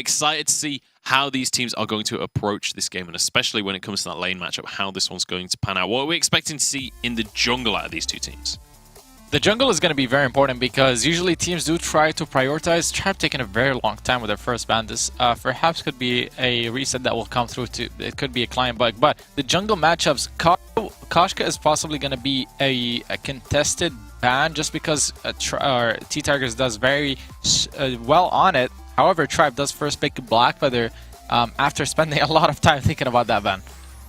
excited to see how these teams are going to approach this game, and especially when it comes to that lane matchup, how this one's going to pan out. What are we expecting to see in the jungle out of these two teams? The jungle is going to be very important because usually teams do try to prioritize. Tribe taking a very long time with their first ban. This perhaps could be a reset that will come through. It could be a client bug, but the jungle matchups, Koshka is possibly going to be a contested ban just because T-Tigers does very well on it. However, Tribe does first pick Black Feather after spending a lot of time thinking about that ban.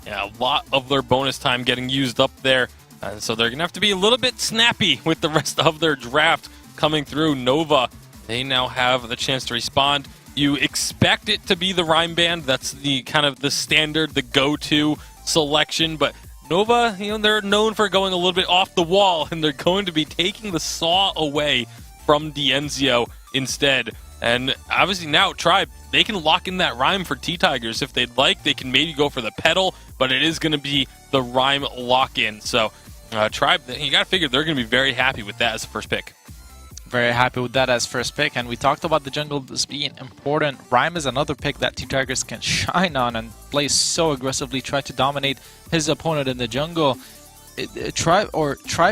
Yeah, a lot of their bonus time getting used up there. So they're going to have to be a little bit snappy with the rest of their draft coming through. Nova, they now have the chance to respond. You expect it to be the Rhyme Band. That's the kind of the standard, the go-to selection. But Nova, they're known for going a little bit off the wall, and they're going to be taking the Saw away from Dienzio instead. And obviously now, Tribe, they can lock in that Rhyme for T-Tigers if they'd like. They can maybe go for the Petal, but it is going to be the Rhyme lock-in. So Tribe, you got to figure they're going to be very happy with that as a first pick. Very happy with that as first pick. And we talked about the jungle as being important. Rhyme is another pick that T-Tigers can shine on and play so aggressively, try to dominate his opponent in the jungle. Tribe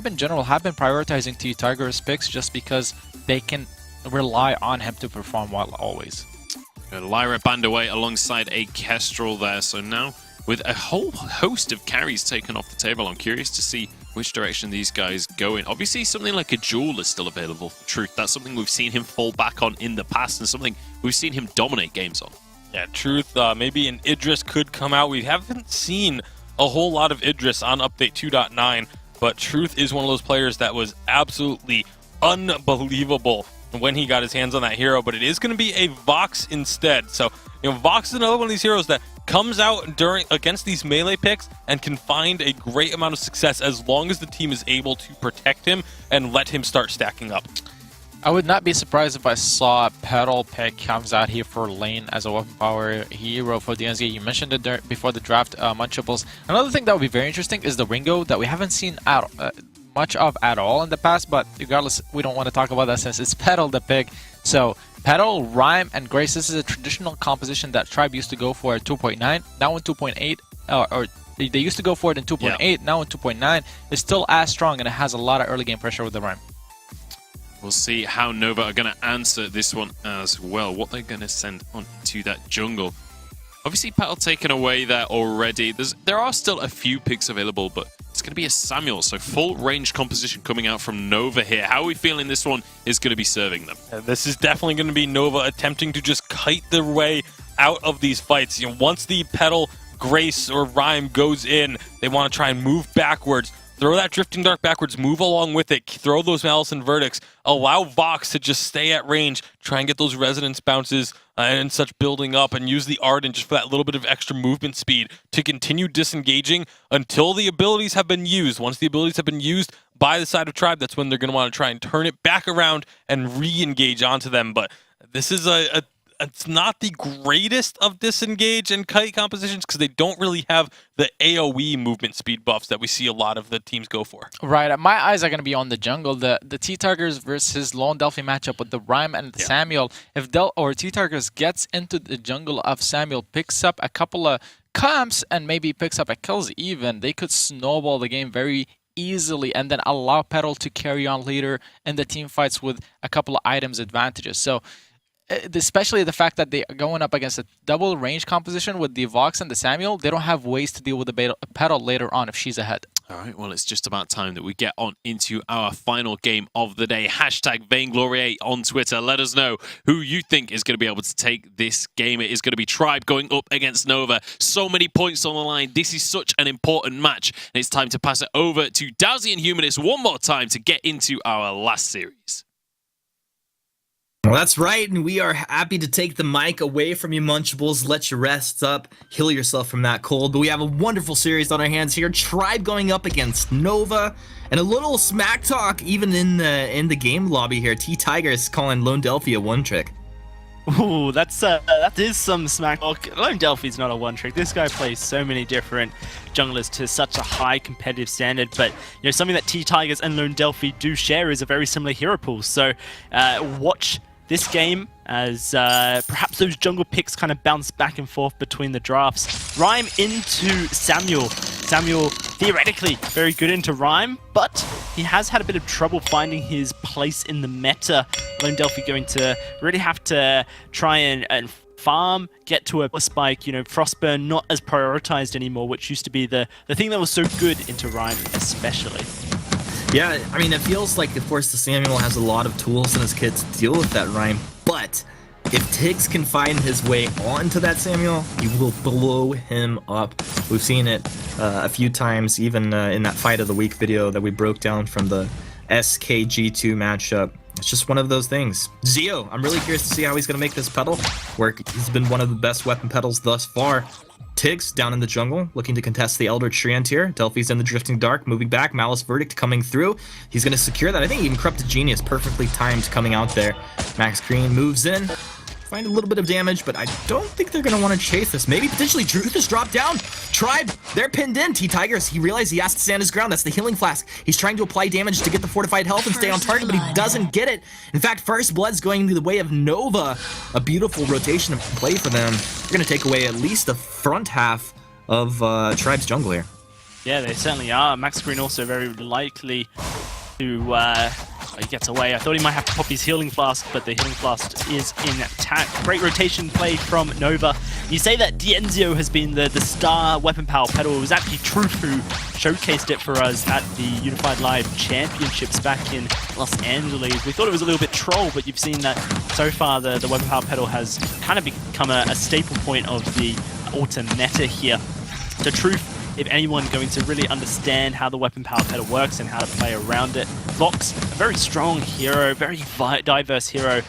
in general have been prioritizing T-Tigers picks just because they can rely on him to perform well always. Lyra banned away alongside a Kestrel there. So now with a whole host of carries taken off the table, I'm curious to see which direction these guys go in. Obviously, something like a Jewel is still available for Truth. That's something we've seen him fall back on in the past and something we've seen him dominate games on. Yeah, Truth, maybe an Idris could come out. We haven't seen a whole lot of Idris on Update 2.9, but Truth is one of those players that was absolutely unbelievable when he got his hands on that hero, but it is going to be a Vox instead. So, Vox is another one of these heroes that comes out against these melee picks and can find a great amount of success as long as the team is able to protect him and let him start stacking up. I would not be surprised if I saw a Petal pick comes out here for lane as a weapon power hero for the NZA. You mentioned it before the draft, Munchables. Another thing that would be very interesting is the Ringo that we haven't seen much of at all in the past, but regardless, we don't want to talk about that since it's Petal the pick. So Petal, Rhyme, and Grace, this is a traditional composition that Tribe used to go for at 2.9, now in 2.8, or they used to go for it in 2.8, yeah. Now in 2.9, it's still as strong and it has a lot of early game pressure with the Rhyme. We'll see how Nova are going to answer this one as well, what they're going to send on to that jungle. Obviously, Petal taken away there already. There are still a few picks available, but it's going to be a Samuel, so full range composition coming out from Nova here. How are we feeling this one is going to be serving them? This is definitely going to be Nova attempting to just kite their way out of these fights. Once the Petal, Grace, or Rhyme goes in, they want to try and move backwards. Throw that Drifting Dark backwards, move along with it, throw those Malice and Verdicts, allow Vox to just stay at range, try and get those Resonance bounces and such building up, and use the Ardent just for that little bit of extra movement speed to continue disengaging until the abilities have been used. Once the abilities have been used by the side of Tribe, that's when they're going to want to try and turn it back around and re-engage onto them. But this is it's not the greatest of disengage and kite compositions because they don't really have the AoE movement speed buffs that we see a lot of the teams go for. Right. My eyes are going to be on the jungle. The T-Tigers versus Lone Delphi matchup with the Rhyme and the Samuel. If T-Tigers gets into the jungle of Samuel, picks up a couple of camps and maybe picks up a kills even, they could snowball the game very easily and then allow Petal to carry on later in the team fights with a couple of items advantages. So especially the fact that they are going up against a double range composition with the Vox and the Samuel, they don't have ways to deal with the Petal later on if she's ahead. All right, well, it's just about time that we get on into our final game of the day. Hashtag Vainglory8 on Twitter. Let us know who you think is going to be able to take this game. It is going to be Tribe going up against Nova. So many points on the line. This is such an important match. And it's time to pass it over to Dowsy and Humanist one more time to get into our last series. Well, that's right, and we are happy to take the mic away from you, Munchables, let you rest up, heal yourself from that cold. But we have a wonderful series on our hands here. Tribe going up against Nova, and a little smack talk even in the game lobby here. T-Tigers calling Lone Delphi a one-trick. Ooh, that is some smack talk. Lone Delphi's not a one-trick. This guy plays so many different junglers to such a high competitive standard, but something that T-Tigers and Lone Delphi do share is a very similar hero pool. So watch this game as perhaps those jungle picks kind of bounce back and forth between the drafts. Rhyme into Samuel. Samuel, theoretically, very good into Rhyme, but he has had a bit of trouble finding his place in the meta. Lone Delphi going to really have to try and farm, get to a spike. You know, Frostburn not as prioritized anymore, which used to be the thing that was so good into Rhyme especially. Yeah, I mean, it feels like, of course, the Samuel has a lot of tools in his kit to deal with that Rhyme, but if Tiggs can find his way onto that Samuel, he will blow him up. We've seen it a few times, even in that Fight of the Week video that we broke down from the SKG2 matchup. It's just one of those things. Zio, I'm really curious to see how he's going to make this pedal work. He's been one of the best weapon pedals thus far. Tiggs down in the jungle, looking to contest the Elder Treant here. Delphi's in the Drifting Dark, moving back. Malice Verdict coming through. He's going to secure that. I think even Corrupted Genius perfectly timed coming out there. Max Green moves in. Find a little bit of damage, but I don't think they're going to want to chase this. Maybe potentially Druth has dropped down. Tribe, they're pinned in. T-Tigers, he realized he has to stand his ground. That's the healing flask. He's trying to apply damage to get the fortified health and stay on target, but he doesn't get it. In fact, First Blood's going the way of Nova. A beautiful rotation of play for them. They're going to take away at least the front half of Tribe's jungle here. Yeah, they certainly are. Max Green also very likely to... he gets away. I thought he might have to pop his healing flask, but the healing flask is intact. Great rotation play from Nova. You say that Dienzio has been the star weapon power pedal. It was actually Truth who showcased it for us at the Unified Live Championships back in Los Angeles. We thought it was a little bit troll, but you've seen that so far the weapon power pedal has kind of become a staple point of the autumn meta here. The Truth, if anyone going to really understand how the weapon power pedal works and how to play around it. Vox, a very strong hero, very diverse hero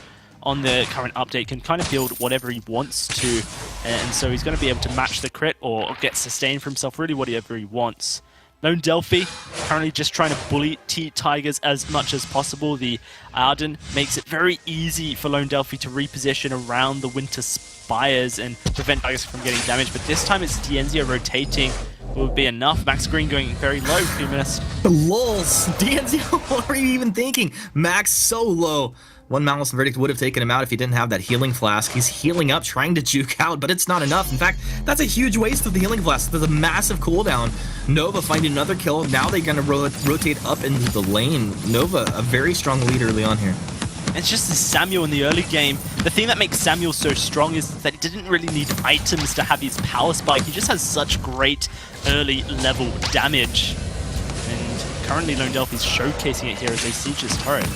on the current update, can kind of build whatever he wants to, and so he's going to be able to match the crit or get sustained for himself, really whatever he wants. Lone Delphi currently just trying to bully T-Tigers as much as possible. The Arden makes it very easy for Lone Delphi to reposition around the Winter Spires and prevent Tigers from getting damaged, but this time it's Dienzio rotating. Would be enough. Max Green going very low, 2 minutes. Lols, Dienzio, what are you even thinking? Max so low. One Malice Verdict would have taken him out if he didn't have that healing flask. He's healing up, trying to juke out, but it's not enough. In fact, that's a huge waste of the healing flask. There's a massive cooldown. Nova finding another kill. Now they're going to rotate up into the lane. Nova, a very strong lead early on here. It's just the Samuel in the early game. The thing that makes Samuel so strong is that he didn't really need items to have his power spike. He just has such great early level damage. And currently Lone Delphi's showcasing it here as they siege his turret.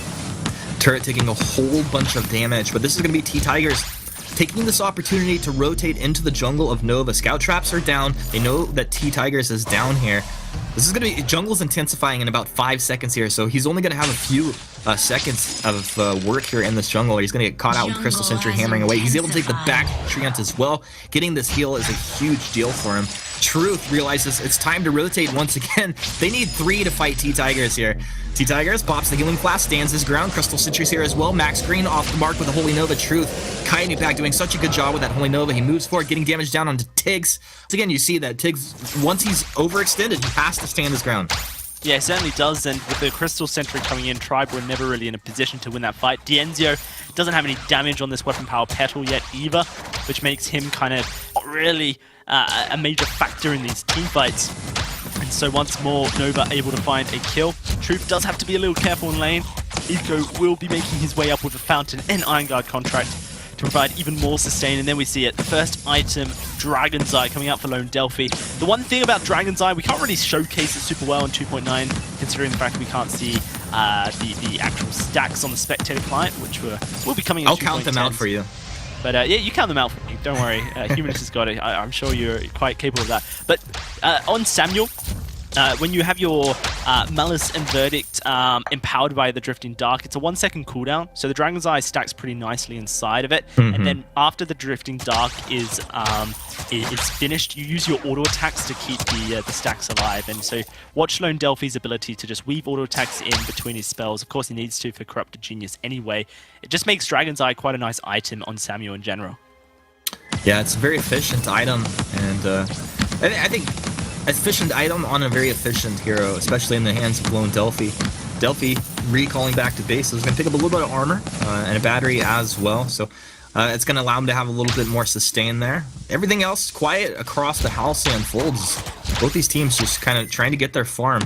Turret taking a whole bunch of damage, but this is going to be T-Tigers taking this opportunity to rotate into the jungle of Nova. Scout traps are down. They know that T-Tigers is down here. This is going to be... Jungle's intensifying in about 5 seconds here, so he's only going to have a few seconds of work here in this jungle. He's going to get caught out with Crystal Sentry hammering away. He's able to take the back treant as well. Getting this heal is a huge deal for him. Truth realizes it's time to rotate once again. They need 3 to fight T-Tigers here. T-Tigers pops the healing flask, stands his ground. Crystal Sentry's here as well. Max Green off the mark with the Holy Nova. Truth, Kainu Pack doing such a good job with that Holy Nova. He moves forward, getting damage down onto Tiggs. So again, you see that Tiggs, once he's overextended, he has to stand his ground. Yeah, it certainly does, and with the Crystal Sentry coming in, Tribe were never really in a position to win that fight. Dienzio doesn't have any damage on this weapon power petal yet either, which makes him kind of not really a major factor in these team fights. And so once more, Nova able to find a kill. Truth does have to be a little careful in lane. Eco will be making his way up with a Fountain and Iron Guard contract to provide even more sustain, and then we see it. The first item, Dragon's Eye, coming out for Lone Delphi. The one thing about Dragon's Eye, we can't really showcase it super well in 2.9, considering the fact that we can't see the actual stacks on the spectator client, which will be coming in. I'll count them out for you. But yeah, you count them out for me. Don't worry. Humanist has got it. I'm sure you're quite capable of that. But on Samuel, when you have your Malice and Verdict empowered by the Drifting Dark, it's a 1 second cooldown, so the Dragon's Eye stacks pretty nicely inside of it. And then after the Drifting Dark is finished, you use your auto attacks to keep the stacks alive. And so watch Lone Delphi's ability to just weave auto attacks in between his spells. Of course, he needs to for Corrupted Genius anyway. It just makes Dragon's Eye quite a nice item on Samuel in general. Yeah, it's a very efficient item, and I think efficient item on a very efficient hero, especially in the hands of Lone Delphi. Delphi recalling back to base, so he's going to pick up a little bit of armor and a battery as well. So It's going to allow him to have a little bit more sustain there. Everything else quiet across the house and folds. Both these teams just kind of trying to get their farm.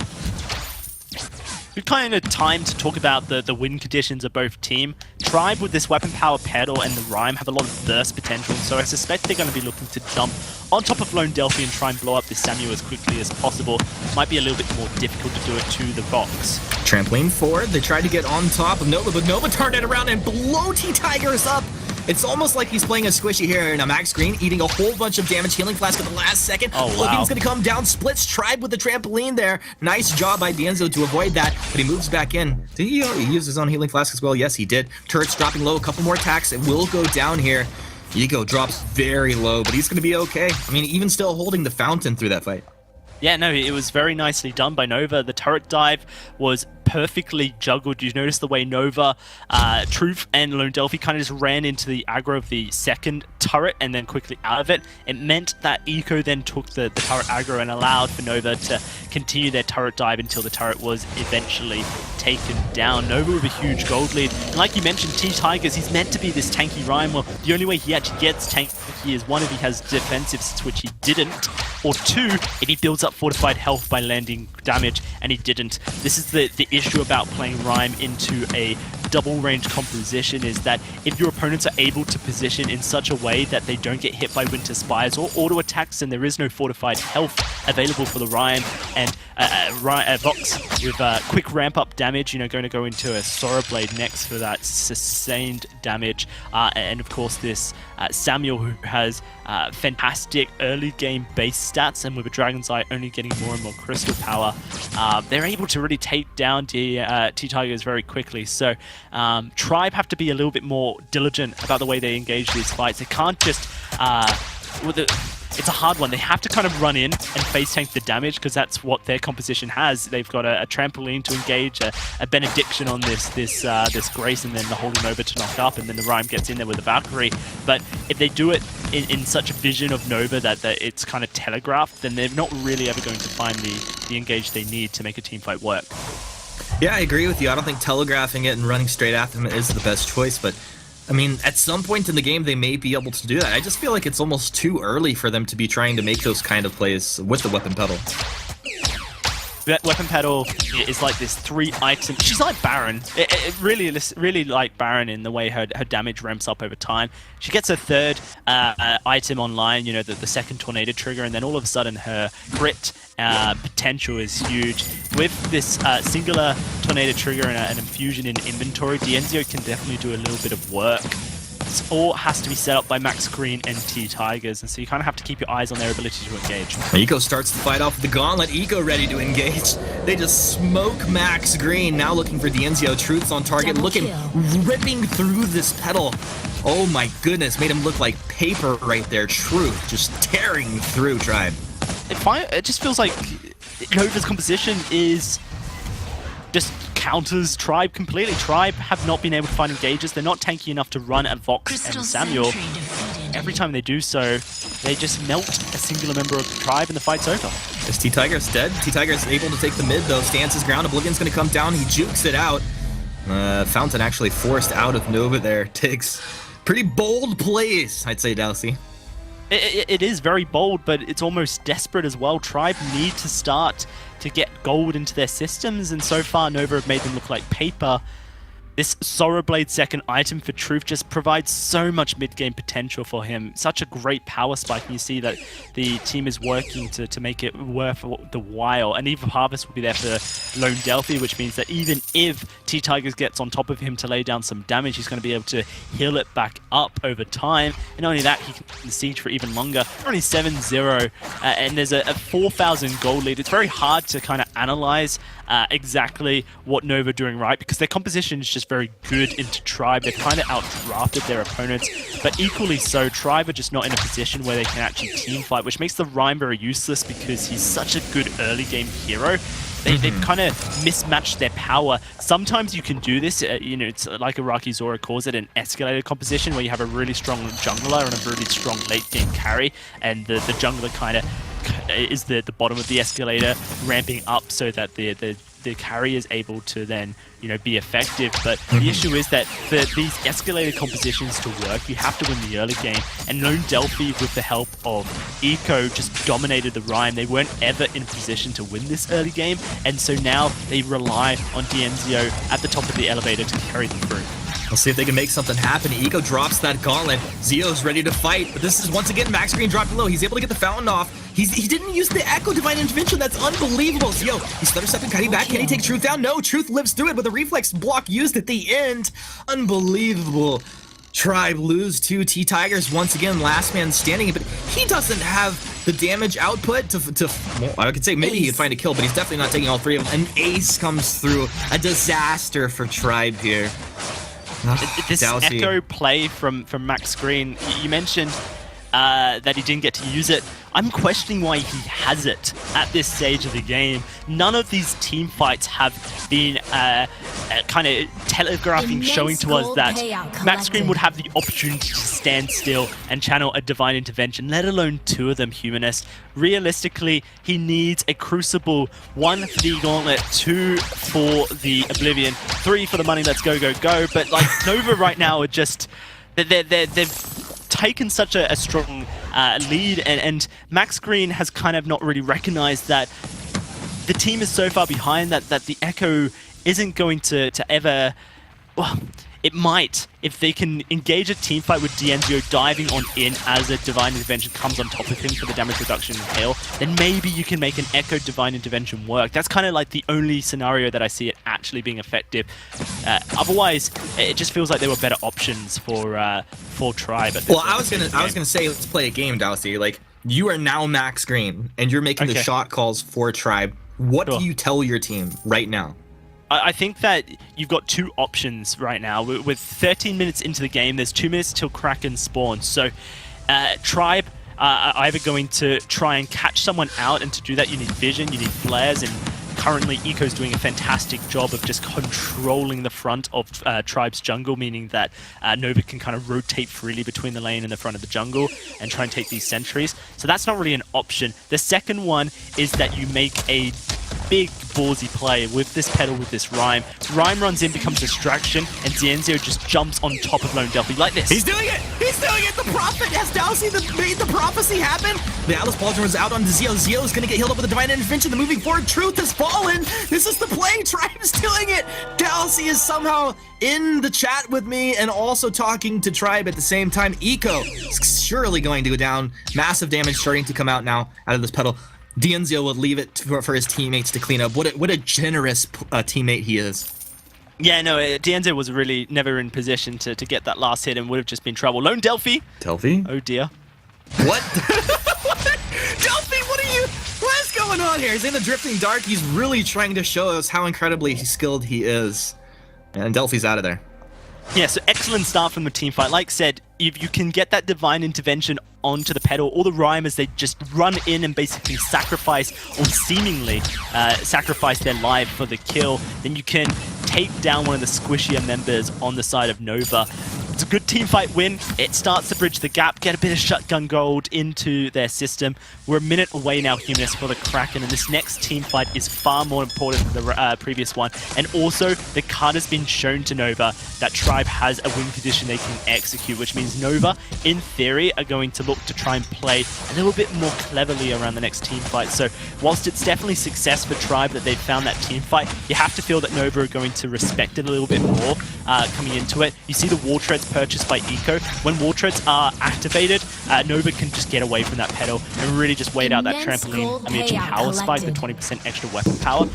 Good kind of time to talk about the win conditions of both team. Tribe with this weapon power pedal and the Rhyme have a lot of burst potential, so I suspect they're going to be looking to jump on top of Lone Delphi and try and blow up this Samuel as quickly as possible. Might be a little bit more difficult to do it to the box. Trampoline forward, they tried to get on top of Nova, but Nova turned it around and blow T-Tigers up. It's almost like he's playing a squishy here in a Max Green, eating a whole bunch of damage, healing flask at the last second. Oh, wow. Logan's gonna come down, splits Tribe with the trampoline there. Nice job by Dienzo to avoid that, but he moves back in. Did he use his own healing flask as well? Yes, he did. Turret's dropping low, a couple more attacks. It will go down here. Ego drops very low, but he's gonna be okay. I mean, even still holding the fountain through that fight. Yeah, no, it was very nicely done by Nova. The turret dive was perfectly juggled. You notice the way Nova, Truth, and Lone Delphi kind of just ran into the aggro of the second turret and then quickly out of it. It meant that Eco then took the turret aggro and allowed for Nova to continue their turret dive until the turret was eventually taken down. Nova with a huge gold lead. And like you mentioned, T-Tigers, he's meant to be this tanky Rhyme. Well, the only way he actually gets tanky is one, if he has defensives, which he didn't, or two, if he builds up fortified health by landing damage, and he didn't. This is the issue about playing Rhyme into a double range composition, is that if your opponents are able to position in such a way that they don't get hit by Winter Spires or auto attacks, and there is no fortified health available for the Rhyme, and Vox with quick ramp up damage, you know, going to go into a Sora Blade next for that sustained damage, and of course this Samuel, who has fantastic early game base stats, and with a Dragon's Eye only getting more and more crystal power, they're able to really take down T-Tigers very quickly. So Tribe have to be a little bit more diligent about the way they engage these fights. They can't just it's a hard one. They have to kind of run in and face tank the damage, because that's what their composition has. They've got a trampoline to engage, a benediction on this Grace, and then the Holy Nova to knock up, and then the Rhyme gets in there with a Valkyrie. But if they do it in such a vision of Nova that it's kind of telegraphed, then they're not really ever going to find the engage they need to make a team fight work. Yeah, I agree with you. I don't think telegraphing it and running straight after him is the best choice, but I mean, at some point in the game, they may be able to do that. I just feel like it's almost too early for them to be trying to make those kind of plays with the weapon pedal. That weapon pedal is like this 3-item. She's like Baron. It really like Baron in the way her damage ramps up over time. She gets her third item online, you know, the second tornado trigger, and then all of a sudden her crit potential is huge. With this singular tornado trigger and an infusion in inventory, Dienzio can definitely do a little bit of work. This all has to be set up by Max Green and T-Tigers, and so you kind of have to keep your eyes on their ability to engage. Eco starts the fight off with the Gauntlet. Eco ready to engage. They just smoke Max Green. Now looking for Dienzio. Truth's on target, ripping through this pedal. Oh my goodness, made him look like paper right there. Truth just tearing through Tribe. It just feels like Nova's composition is just counters Tribe completely. Tribe have not been able to find engages. They're not tanky enough to run at Vox and Samuel. Every time they do so, they just melt a singular member of the Tribe and the fight's over. Is T-Tigers dead? T-Tigers able to take the mid though, stands his ground. Oblivion's gonna come down, he jukes it out. Fountain actually forced out of Nova there. Tiggs, pretty bold plays, I'd say, Dalsy. It is very bold, but it's almost desperate as well. Tribe need to start to get gold into their systems, and so far Nova have made them look like paper. This Sora Blade second item for Truth just provides so much mid-game potential for him. Such a great power spike, and you see that the team is working to make it worth the while. And Eve of Harvest will be there for Lone Delphi, which means that even if T-Tigers gets on top of him to lay down some damage, he's going to be able to heal it back up over time. And not only that, he can siege for even longer. Only 7-0, and there's a 4,000 gold lead. It's very hard to kind of analyze exactly what Nova are doing right, because their composition is just very good into Tribe. They've kind of outdrafted their opponents, but equally so, Tribe are just not in a position where they can actually team fight, which makes the Rhyme very useless because he's such a good early game hero. They've kind of mismatched their power. Sometimes you can do this, you know, it's like Iraqi Zora calls it, an escalated composition where you have a really strong jungler and a really strong late game carry, and the jungler kind of is the bottom of the escalator, ramping up so that the the carry is able to then, you know, be effective. But the issue is that for these escalated compositions to work, you have to win the early game. And Lone Delphi, with the help of Eco, just dominated the Rhyme. They weren't ever in position to win this early game, and so now they rely on DNZO at the top of the elevator to carry them through. We'll see if they can make something happen. Eco drops that gauntlet. Zio's ready to fight, but this is once again Max Green dropped low. He's able to get the fountain off. He didn't use the Echo Divine Intervention. That's unbelievable. Zio, he's stutter stepping, cutting back. Can he take Truth down? No, Truth lives through it with a reflex block used at the end. Unbelievable. Tribe lose to T-Tigers once again, last man standing, but he doesn't have the damage output to well, I could say maybe he'd find a kill, but he's definitely not taking all three of them. An ace comes through. A disaster for Tribe here. This Dalsy. Echo play from Max Green, you mentioned that he didn't get to use it. I'm questioning why he has it at this stage of the game. None of these team fights have been kind of telegraphing, showing to us that Max Green would have the opportunity to stand still and channel a Divine Intervention, let alone two of them Humanist. Realistically, he needs a Crucible, 1 for the Gauntlet, 2 for the Oblivion, 3 for the money. Let's go, go, go. But like Nova right now are just... They've taken such a strong lead, and Max Green has kind of not really recognized that the team is so far behind that the Echo isn't going to ever... Well, it might, if they can engage a team fight with DNZO diving on in as a Divine Intervention comes on top of him for the damage reduction and hail, then maybe you can make an Echo Divine Intervention work. That's kind of like the only scenario that I see it actually being effective. Otherwise, it just feels like there were better options for Tribe. Well, I was gonna say let's play a game, Dalsy. Like, you are now Max Green, and you're making the shot calls for Tribe. What do you tell your team right now? I think that you've got two options right now. With 13 minutes into the game, there's 2 minutes till Kraken spawns. So Tribe are either going to try and catch someone out, and to do that you need vision, you need flares, and currently Eco's doing a fantastic job of just controlling the front of Tribe's jungle, meaning that Nova can kind of rotate freely between the lane and the front of the jungle and try and take these sentries. So that's not really an option. The second one is that you make a big ballsy play with this pedal, with this Rhyme. Rhyme runs in, becomes distraction, and DNZO just jumps on top of Lone Delphi like this. He's doing it! He's doing it! The Prophet has Dalsy made the prophecy happen! The Atlas Pauldron was out on Zio. Zio is going to get healed up with a Divine Intervention. The moving forward, Truth has fallen! This is the play! Tribe is doing it! Dalsy is somehow in the chat with me and also talking to Tribe at the same time. Eco is surely going to go down. Massive damage starting to come out now out of this pedal. DNZO will leave it for his teammates to clean up. What a generous teammate he is. Yeah, no, DNZO was really never in position to get that last hit and would have just been trouble. Lone Delphi. Delphi? Oh dear. What? Delphi, what is going on here? He's in the Drifting Dark. He's really trying to show us how incredibly skilled he is. And Delphi's out of there. Yeah, so excellent start from the team fight. Like I said, if you can get that Divine Intervention onto the pedal, all the Rhymers, they just run in and basically sacrifice, or seemingly sacrifice their life for the kill, then you can take down one of the squishier members on the side of Nova. It's a good team fight win. It starts to bridge the gap, get a bit of shotgun gold into their system. We're a minute away now, Humanist, for the Kraken, and this next team fight is far more important than the previous one. And also, the card has been shown to Nova that Tribe has a win condition they can execute, which means Nova, in theory, are going to look to try and play a little bit more cleverly around the next team fight. So, whilst it's definitely success for Tribe that they've found that team fight, you have to feel that Nova are going to respect it a little bit more coming into it. You see the wall treads purchased by Eco. When wall treads are activated, Nova can just get away from that pedal and really just wait out that trampoline. I mean, power spike with 20% extra weapon power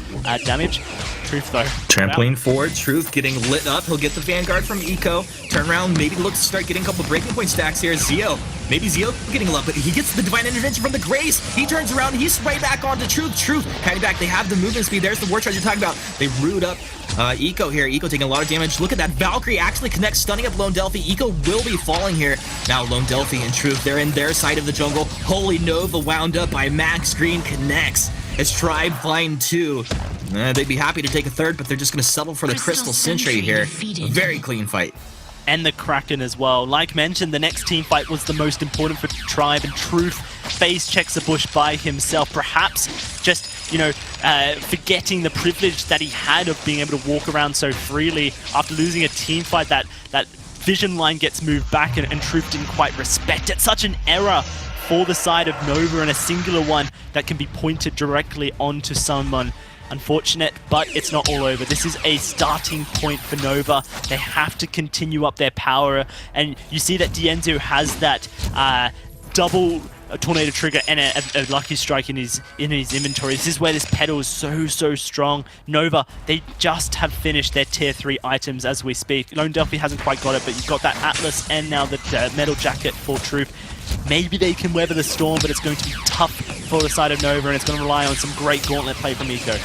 damage. Truth though. Trampoline forward, Truth getting lit up. He'll get the Vanguard from Eco. Turn around, maybe look to start getting a couple breaking point stacks here. Zio. Maybe Zio getting a lot, but he gets the Divine Intervention from the Grace. He turns around, he's right back onto Truth. Truth cutting back. They have the movement speed. There's the war charge you're talking about. They root up Eco here. Eco taking a lot of damage. Look at that. Valkyrie actually connects, stunning up Lone Delphi. Eco will be falling here. Now Lone Delphi and Truth, they're in their side of the jungle. Holy Nova wound up by Max Green connects. As Tribe find 2. They'd be happy to take a third, but they're just going to settle for the Crystal Sentry here. A very clean fight. And the Kraken as well. Like mentioned, the next team fight was the most important for Tribe, and Truth face checks the bush by himself. Perhaps just forgetting the privilege that he had of being able to walk around so freely after losing a team fight. That vision line gets moved back, and Truth didn't quite respect it. Such an error for the side of Nova, and a singular one that can be pointed directly onto someone. Unfortunate, but it's not all over. This is a starting point for Nova. They have to continue up their power, and you see that Dienzio has that double tornado trigger and a lucky strike in his inventory. This is where this pedal is so strong. Nova, they just have finished their tier 3 items as we speak. Lone Delphi hasn't quite got it, but you've got that Atlas and now the metal jacket for Truth. Maybe they can weather the storm, but it's going to be tough for the side of Nova, and it's going to rely on some great gauntlet play from Eco.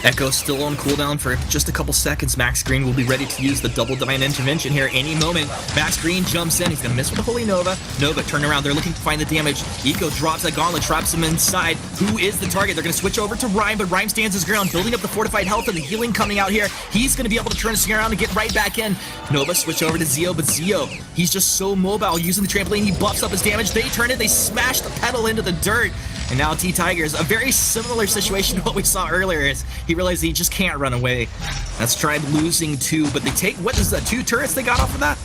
Echo still on cooldown for just a couple seconds. Max Green will be ready to use the double divine intervention here any moment. Max Green jumps in. He's going to miss with the Holy Nova. Nova turn around. They're looking to find the damage. Eco drops that gauntlet, traps him inside. Who is the target? They're going to switch over to Rhyme, but Rhyme stands his ground, building up the fortified health and the healing coming out here. He's going to be able to turn his around and get right back in. Nova switch over to Zio, but Zio, he's just so mobile. Using the trampoline, he buffs up his damage. They turn it. They smash the pedal into the dirt. And now T-Tigers, a very similar situation to what we saw earlier, is he realized he just can't run away. That's Tribe losing 2, but they take, what is that, 2 turrets they got off of that?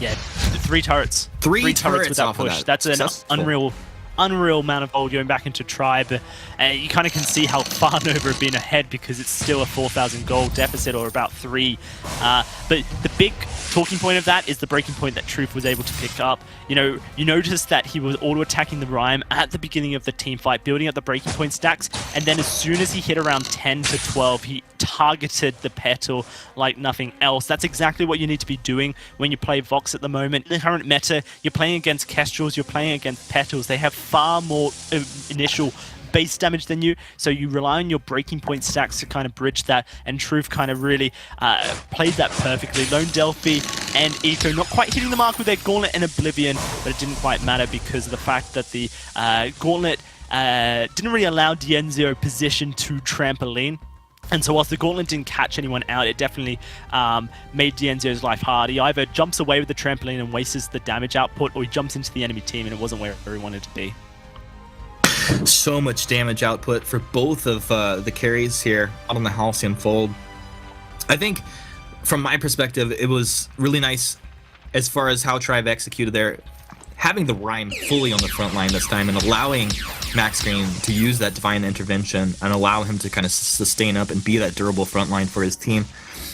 Yeah, 3 turrets. Three turrets with that off of push. that. That's an unreal amount of gold going back into Tribe. You kind of can see how far Nova have been ahead because it's still a 4,000 gold deficit, or about 3. But the big talking point of that is the breaking point that Truth was able to pick up. You notice that he was auto-attacking the Rhyme at the beginning of the team fight, building up the breaking point stacks, and then as soon as he hit around 10 to 12, he targeted the Petal like nothing else. That's exactly what you need to be doing when you play Vox at the moment. In the current meta, you're playing against Kestrels, you're playing against Petals. They have far more initial base damage than you, so you rely on your breaking point stacks to kind of bridge that, and Truth kind of really played that perfectly. Lone Delphi and Eco not quite hitting the mark with their Gauntlet and Oblivion, but it didn't quite matter because of the fact that the Gauntlet didn't really allow Dienzio position to trampoline. And so whilst the Gauntlet didn't catch anyone out, it definitely made Dienzio's life hard. He either jumps away with the trampoline and wastes the damage output, or he jumps into the enemy team and it wasn't where he wanted to be. So much damage output for both of the carries here out on the Halcyon Fold. I think, from my perspective, it was really nice as far as how Tribe executed there. Having the Rhyme fully on the front line this time and allowing Max Green to use that Divine Intervention and allow him to kind of sustain up and be that durable front line for his team.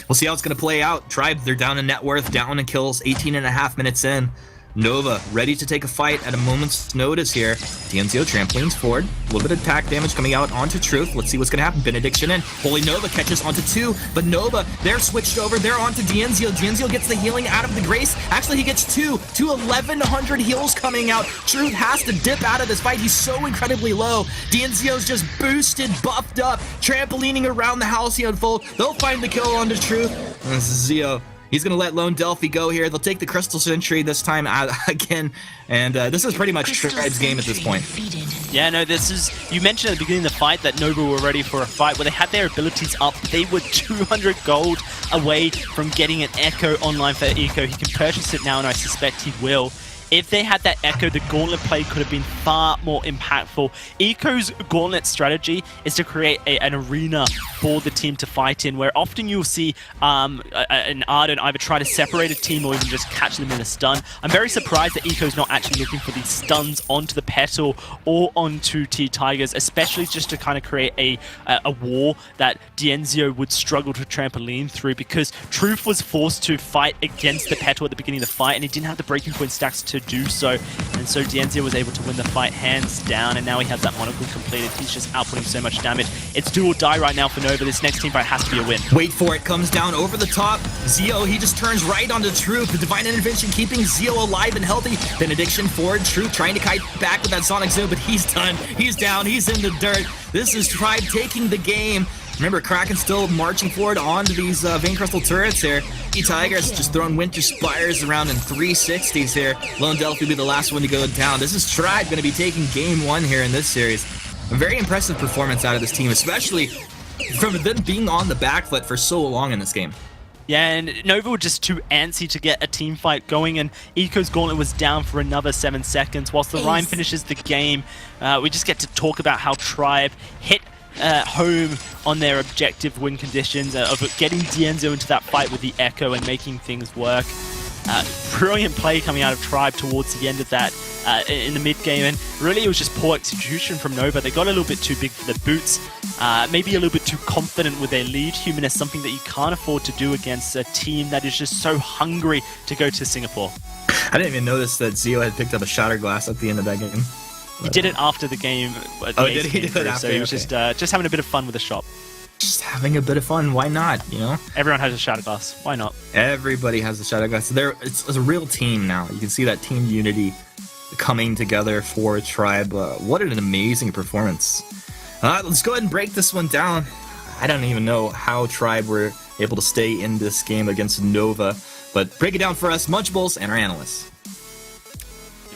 We'll see how it's going to play out. Tribe, they're down in net worth, down in kills, 18.5 minutes in. Nova, ready to take a fight at a moment's notice here. Dienzio trampolines forward. A little bit of attack damage coming out onto Truth. Let's see what's going to happen. Benediction in. Holy Nova catches onto 2, but Nova, they're switched over. They're onto Dienzio. Dienzio gets the healing out of the Grace. Actually, he gets 2 1,100 heals coming out. Truth has to dip out of this fight. He's so incredibly low. Dienzio's just boosted, buffed up, trampolining around the Halcyon Fold. They'll find the kill onto Truth. And this is Zio. He's going to let Lone Delphi go here. They'll take the Crystal Sentry this time again. And this is pretty much Tribe's game at this point. Yeah, no, this is... You mentioned at the beginning of the fight that Nova were ready for a fight where they had their abilities up. They were 200 gold away from getting an Echo online for Eco. He can purchase it now, and I suspect he will. If they had that Echo, the Gauntlet play could have been far more impactful. Eco's Gauntlet strategy is to create an arena for the team to fight in, where often you'll see an Ardent either try to separate a team or even just catch them in a stun. I'm very surprised that Eco's not actually looking for these stuns onto the Petal or onto T-Tigers, especially just to kind of create a wall that Dienzio would struggle to trampoline through, because Truth was forced to fight against the Petal at the beginning of the fight, and he didn't have the breaking point stacks to do so, and so Dienzio was able to win the fight hands down, and now he has that monocle completed. He's just outputting so much damage. It's do or die right now for Nova. This next team fight has to be a win. Wait for it, comes down over the top. Zio, he just turns right onto Truth. The Divine Intervention keeping Zio alive and healthy. Benediction forward, Truth trying to kite back with that Sonic Zoom, but he's done. He's down, he's in the dirt. This is Tribe taking the game. Remember, Kraken still marching forward onto these Vein Crystal turrets here. T-Tigers just throwing Winter Spires around in 360s here. Lone Delphi will be the last one to go down. This is Tribe going to be taking game 1 here in this series. A very impressive performance out of this team, especially from them being on the back foot for so long in this game. Yeah, and Nova were just too antsy to get a team fight going, and Eco's Gauntlet was down for another 7 seconds. Whilst the Rhyme finishes the game, we just get to talk about how Tribe hit home on their objective win conditions of getting Dienzo into that fight with the Echo and making things work. Brilliant play coming out of Tribe towards the end of that in the mid-game, and really it was just poor execution from Nova. They got a little bit too big for their boots, maybe a little bit too confident with their lead. Human is something that you can't afford to do against a team that is just so hungry to go to Singapore. I didn't even notice that Zio had picked up a shatter glass at the end of that game. He did it after the game. Did he do it after? So he was just having a bit of fun with the shop. Just having a bit of fun. Why not? You know, everyone has a shatter glass. Why not? Everybody has a shatter glass. So it's a real team now. You can see that team unity coming together for Tribe. What an amazing performance. Let's go ahead and break this one down. I don't even know how Tribe were able to stay in this game against Nova, but break it down for us, Munchables, and our analysts.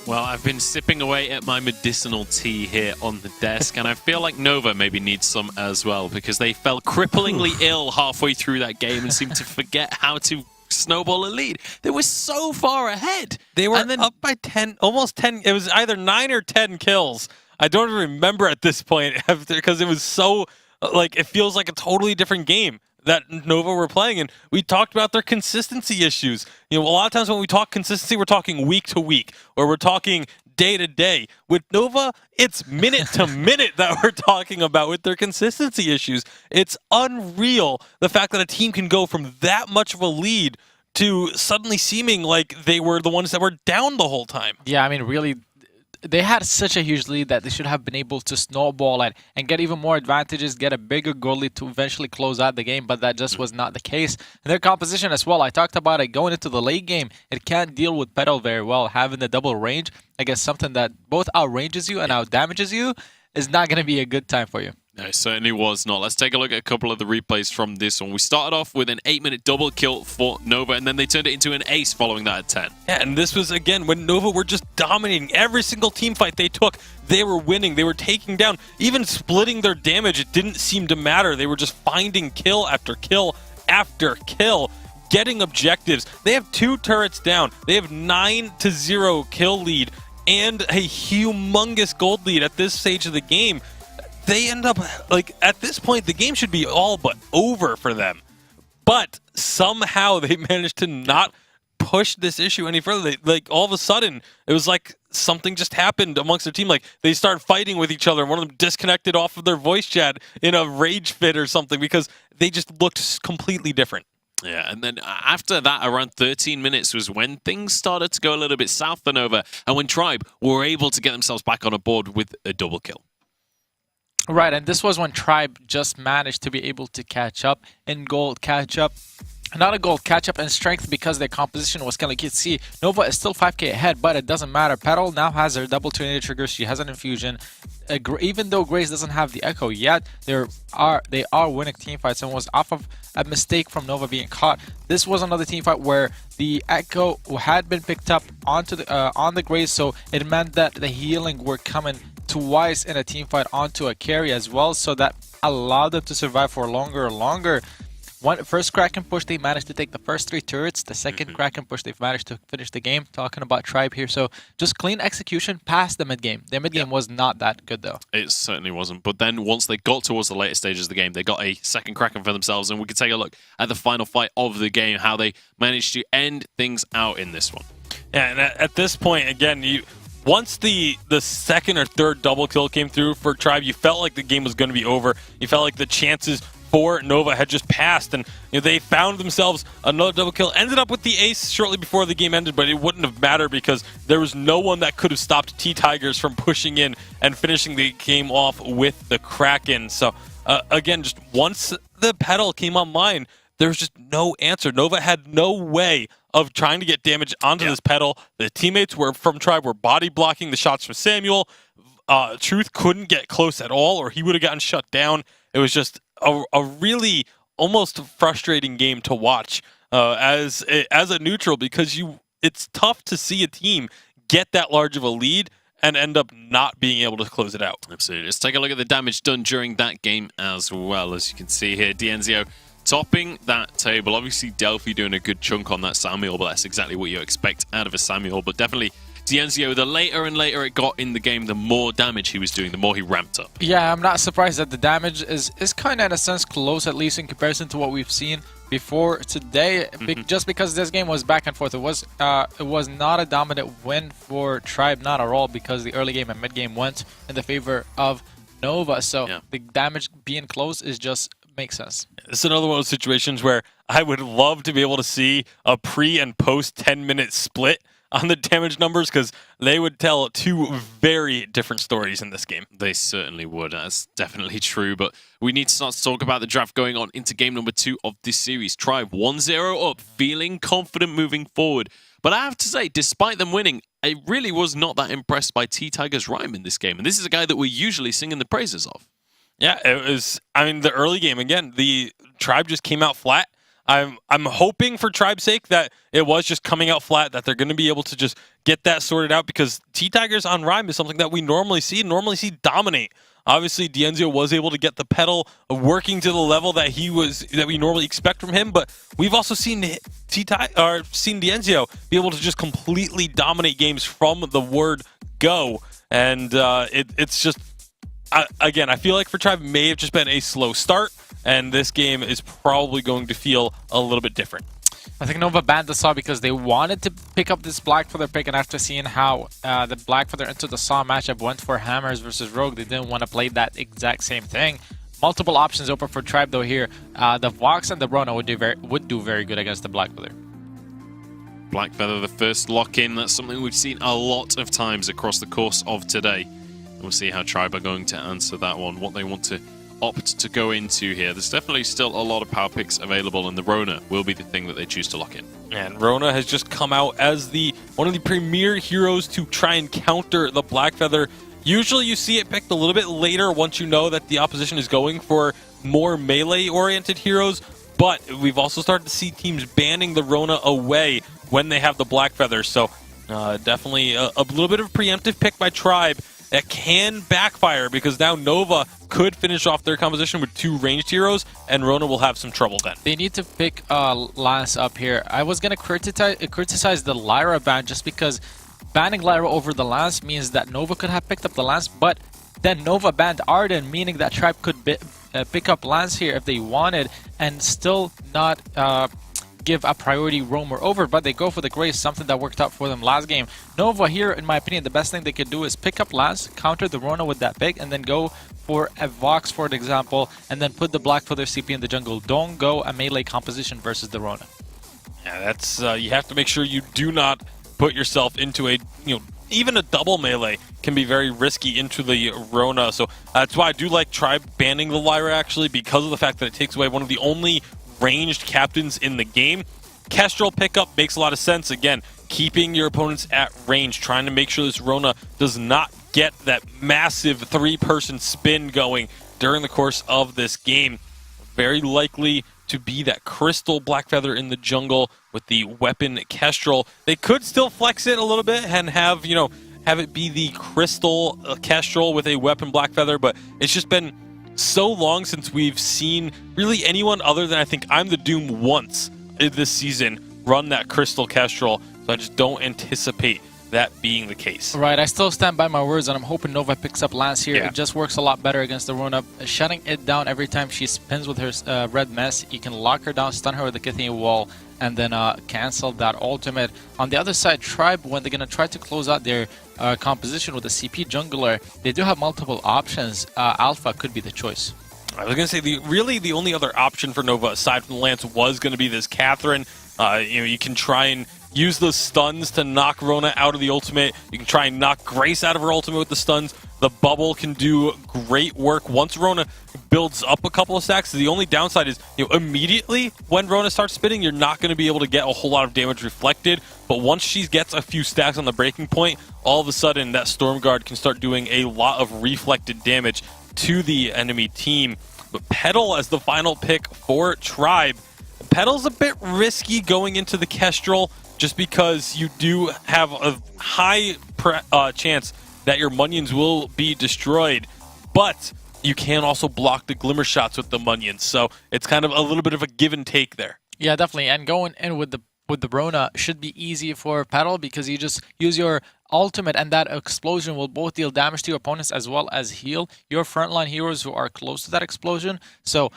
Well, I've been sipping away at my medicinal tea here on the desk, and I feel like Nova maybe needs some as well, because they fell cripplingly ill halfway through that game and seemed to forget how to snowball a lead. They were so far ahead. They were up by 10, almost 10. It was either 9 or 10 kills. I don't even remember at this point, because it was so, like, it feels like a totally different game that Nova were playing, and we talked about their consistency issues. You know, a lot of times when we talk consistency, we're talking week to week, or we're talking day to day. With Nova, it's minute to minute that we're talking about with their consistency issues. It's unreal, the fact that a team can go from that much of a lead to suddenly seeming like they were the ones that were down the whole time. Yeah, I mean, really, they had such a huge lead that they should have been able to snowball it and get even more advantages, get a bigger goal lead to eventually close out the game, but that just was not the case. And their composition as well, I talked about it going into the late game. It can't deal with Petal very well. Having the double range, I guess something that both outranges you and outdamages you is not going to be a good time for you. No, it certainly was not. Let's take a look at a couple of the replays from this one. We started off with an 8-minute double kill for Nova, and then they turned it into an ace following that at 10. Yeah, and this was, again, when Nova were just dominating. Every single team fight they took, they were winning. They were taking down. Even splitting their damage, it didn't seem to matter. They were just finding kill after kill after kill, getting objectives. They have 2 turrets down. They have 9-0 kill lead and a humongous gold lead at this stage of the game. They end up, like, at this point, the game should be all but over for them. But somehow they managed to not push this issue any further. Like, all of a sudden, it was like something just happened amongst their team. Like, they started fighting with each other, and one of them disconnected off of their voice chat in a rage fit or something because they just looked completely different. Yeah, and then after that, around 13 minutes was when things started to go a little bit south for Nova, and when Tribe were able to get themselves back on a board with a double kill. Right, and this was when Tribe just managed to be able to catch up in gold, catch up. Not a gold, catch up in strength because their composition was kind of, like you can see, Nova is still 5k ahead, but it doesn't matter. Petal now has her double tornado trigger. She has an infusion. Even though Grace doesn't have the echo yet, they are winning team fights, and was off of a mistake from Nova being caught. This was another team fight where the echo had been picked up onto the on the Grace, so it meant that the healing were coming twice in a team fight onto a carry as well, so that allowed them to survive for longer. First Kraken push, they managed to take the first 3 turrets. The second Kraken push, they've managed to finish the game. Talking about Tribe here, so just clean execution past the mid game. Their mid game was not that good though. It certainly wasn't. But then once they got towards the later stages of the game, they got a second Kraken for themselves, and we could take a look at the final fight of the game, how they managed to end things out in this one. Yeah, and at this point, again, once the second or third double kill came through for Tribe, you felt like the game was going to be over. You felt like the chances for Nova had just passed, and they found themselves another double kill. Ended up with the ace shortly before the game ended, but it wouldn't have mattered because there was no one that could have stopped T-Tigers from pushing in and finishing the game off with the Kraken. So, again, just once the Petal came online, there was just no answer. Nova had no way of trying to get damage onto this Petal. The teammates from Tribe were body blocking the shots from Samuel. Truth couldn't get close at all, or he would have gotten shut down. It was just a really almost frustrating game to watch as a neutral, because it's tough to see a team get that large of a lead and end up not being able to close it out. Absolutely. Let's take a look at the damage done during that game as well. As you can see here, Dienzio topping that table. Obviously, Delphi doing a good chunk on that Samuel, but that's exactly what you expect out of a Samuel. But definitely Dienzio, the later and later it got in the game, the more damage he was doing, the more he ramped up. Yeah, I'm not surprised that the damage is kind of in a sense close, at least in comparison to what we've seen before today. Just because this game was back and forth, it was not a dominant win for Tribe, not at all, because the early game and mid game went in the favor of Nova. So the damage being close is just makes sense. It's another one of those situations where I would love to be able to see a pre and post 10-minute split on the damage numbers, because they would tell two very different stories in this game. They certainly would. That's definitely true. But we need to start to talk about the draft going on into game number 2 of this series. Tribe 1-0 up, feeling confident moving forward. But I have to say, despite them winning, I really was not that impressed by T-Tiger's Rhyme in this game. And this is a guy that we're usually singing the praises of. Yeah, it was, I mean, the early game, again, the Tribe just came out flat. I'm hoping for Tribe's sake that it was just coming out flat, that they're going to be able to just get that sorted out, because T-Tigers on Rhyme is something that we normally see dominate. Obviously, Dienzio was able to get the pedal working to the level that we normally expect from him, but we've also seen Dienzio be able to just completely dominate games from the word go, and it's just, again, I feel like for Tribe, it may have just been a slow start, and this game is probably going to feel a little bit different. I think Nova banned the Saw because they wanted to pick up this Black Feather pick, and after seeing how the Black Feather into the Saw matchup went for Hammers versus Rogue, they didn't want to play that exact same thing. Multiple options open for Tribe though here. The Vox and the Rona would do very good against the Black Feather. Black Feather, the first lock-in. That's something we've seen a lot of times across the course of today. We'll see how Tribe are going to answer that one, what they want to opt to go into here. There's definitely still a lot of power picks available, and the Rona will be the thing that they choose to lock in. And Rona has just come out as one of the premier heroes to try and counter the Black Feather. Usually you see it picked a little bit later once you know that the opposition is going for more melee-oriented heroes, but we've also started to see teams banning the Rona away when they have the Black Feather, so definitely a little bit of a preemptive pick by Tribe that can backfire, because now Nova could finish off their composition with 2 ranged heroes, and Rona will have some trouble then. They need to pick Lance up here. I was going to criticize the Lyra ban just because banning Lyra over the Lance means that Nova could have picked up the Lance, but then Nova banned Arden, meaning that Tribe could pick up Lance here if they wanted and still not give a priority roamer over, but they go for the Grace, something that worked out for them last game. Nova here, in my opinion, the best thing they could do is pick up Lance, counter the Rona with that pick, and then go for a Vox, for example, and then put the Black Feather CP in the jungle. Don't go a melee composition versus the Rona. Yeah, that's you have to make sure you do not put yourself into a, even a double melee can be very risky into the Rona, so that's why I do like Tribe banning the Lyra, actually, because of the fact that it takes away one of the only ranged captains in the game. Kestrel pickup makes a lot of sense. Again, keeping your opponents at range, trying to make sure this Rona does not get that massive 3-person spin going during the course of this game. Very likely to be that Crystal Black Feather in the jungle with the weapon Kestrel. They could still flex it a little bit and have it be the Crystal Kestrel with a weapon Black Feather, but it's just been so long since we've seen really anyone other than, I think, I'm the Doom once this season run that Crystal Kestrel, so I just don't anticipate that being the case. Right, I still stand by my words, and I'm hoping Nova picks up Lance here. Yeah. It just works a lot better against the Rona. Shutting it down every time she spins with her red mess, you can lock her down, stun her with the Kithian wall, and then cancel that ultimate. On the other side, Tribe, when they're going to try to close out their composition with a CP jungler, they do have multiple options. Alpha could be the choice. I was going to say, the only other option for Nova, aside from Lance, was going to be this Catherine. You can try and use those stuns to knock Rona out of the ultimate. You can try and knock Grace out of her ultimate with the stuns. The bubble can do great work once Rona builds up a couple of stacks. The only downside is, immediately when Rona starts spinning, you're not going to be able to get a whole lot of damage reflected. But once she gets a few stacks on the breaking point, all of a sudden that Stormguard can start doing a lot of reflected damage to the enemy team. But Petal as the final pick for Tribe. Petal's a bit risky going into the Kestrel, just because you do have a high chance that your Munions will be destroyed, but you can also block the Glimmer shots with the Munions, so it's kind of a little bit of a give and take there. Yeah, definitely, and going in with the with the Rona should be easy for Petal because you just use your ultimate and that explosion will both deal damage to your opponents as well as heal your frontline heroes who are close to that explosion. So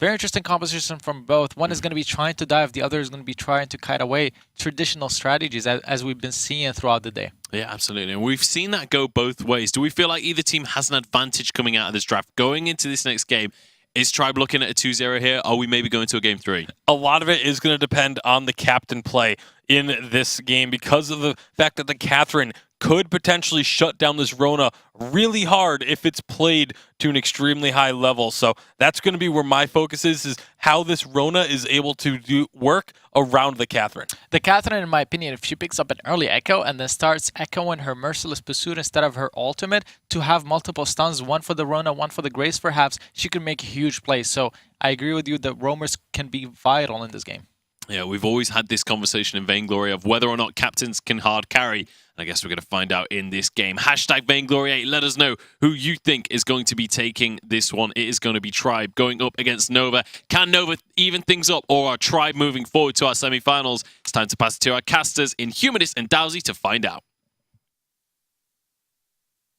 very interesting composition from both. One is going to be trying to dive, the other is going to be trying to kite away. Traditional strategies as we've been seeing throughout the day. Yeah, absolutely. And we've seen that go both ways. Do we feel like either team has an advantage coming out of this draft? Going into this next game, is Tribe looking at a 2-0 here? Are we maybe going to a game 3? A lot of it is going to depend on the captain play in this game because of the fact that the Catherine could potentially shut down this Rona really hard if it's played to an extremely high level. So that's going to be where my focus is how this Rona is able to do work around the Catherine. The Catherine, in my opinion, if she picks up an early echo and then starts echoing her Merciless Pursuit instead of her ultimate to have multiple stuns, one for the Rona, one for the Grace perhaps, she could make a huge play. So I agree with you that roamers can be vital in this game. Yeah, we've always had this conversation in Vainglory of whether or not captains can hard carry. And I guess we're going to find out in this game. Hashtag Vainglory8, let us know who you think is going to be taking this one. It is going to be Tribe going up against Nova. Can Nova even things up, or are Tribe moving forward to our semi-finals? It's time to pass it to our casters in Humanist and Dowsy to find out.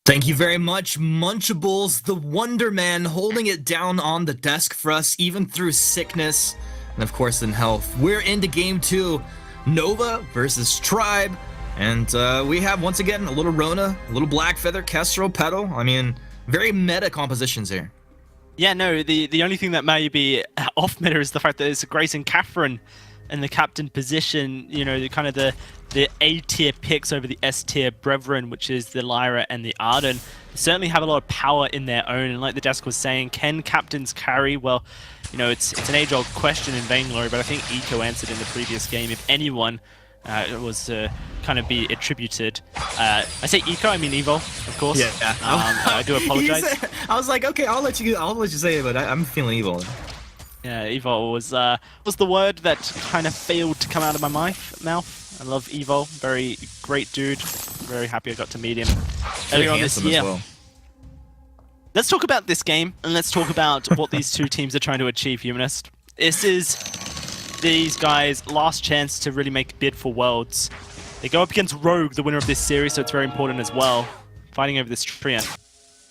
Thank you very much, Munchables, the Wonder Man, holding it down on the desk for us, even through sickness. And of course in health. We're into game 2, Nova versus Tribe, and we have once again a little Rona, a little Blackfeather, Kestrel, Petal. I mean, very meta compositions here. Yeah, no, the only thing that may be off meta is the fact that it's Grace and Catherine in the captain position. You know, the A tier picks over the S tier brethren, which is the Lyra and the Arden. Certainly have a lot of power in their own, and like the desk was saying, can captains carry? Well, you know, it's an age-old question in Vainglory, but I think Eco answered in the previous game. If anyone was to kind of be attributed, I say Eco, I mean Evo, of course. Yeah. I do apologize. I was like, okay, I'll let you say it, but I'm feeling evil. Yeah, Evo was the word that kind of failed to come out of my mouth. I love Evo, very great dude. Very happy I got to meet him earlier on this year. Well. Let's talk about this game, and let's talk about what these two teams are trying to achieve, Humanist. This is these guys' last chance to really make a bid for Worlds. They go up against Rogue, the winner of this series, so it's very important as well, fighting over this Treant.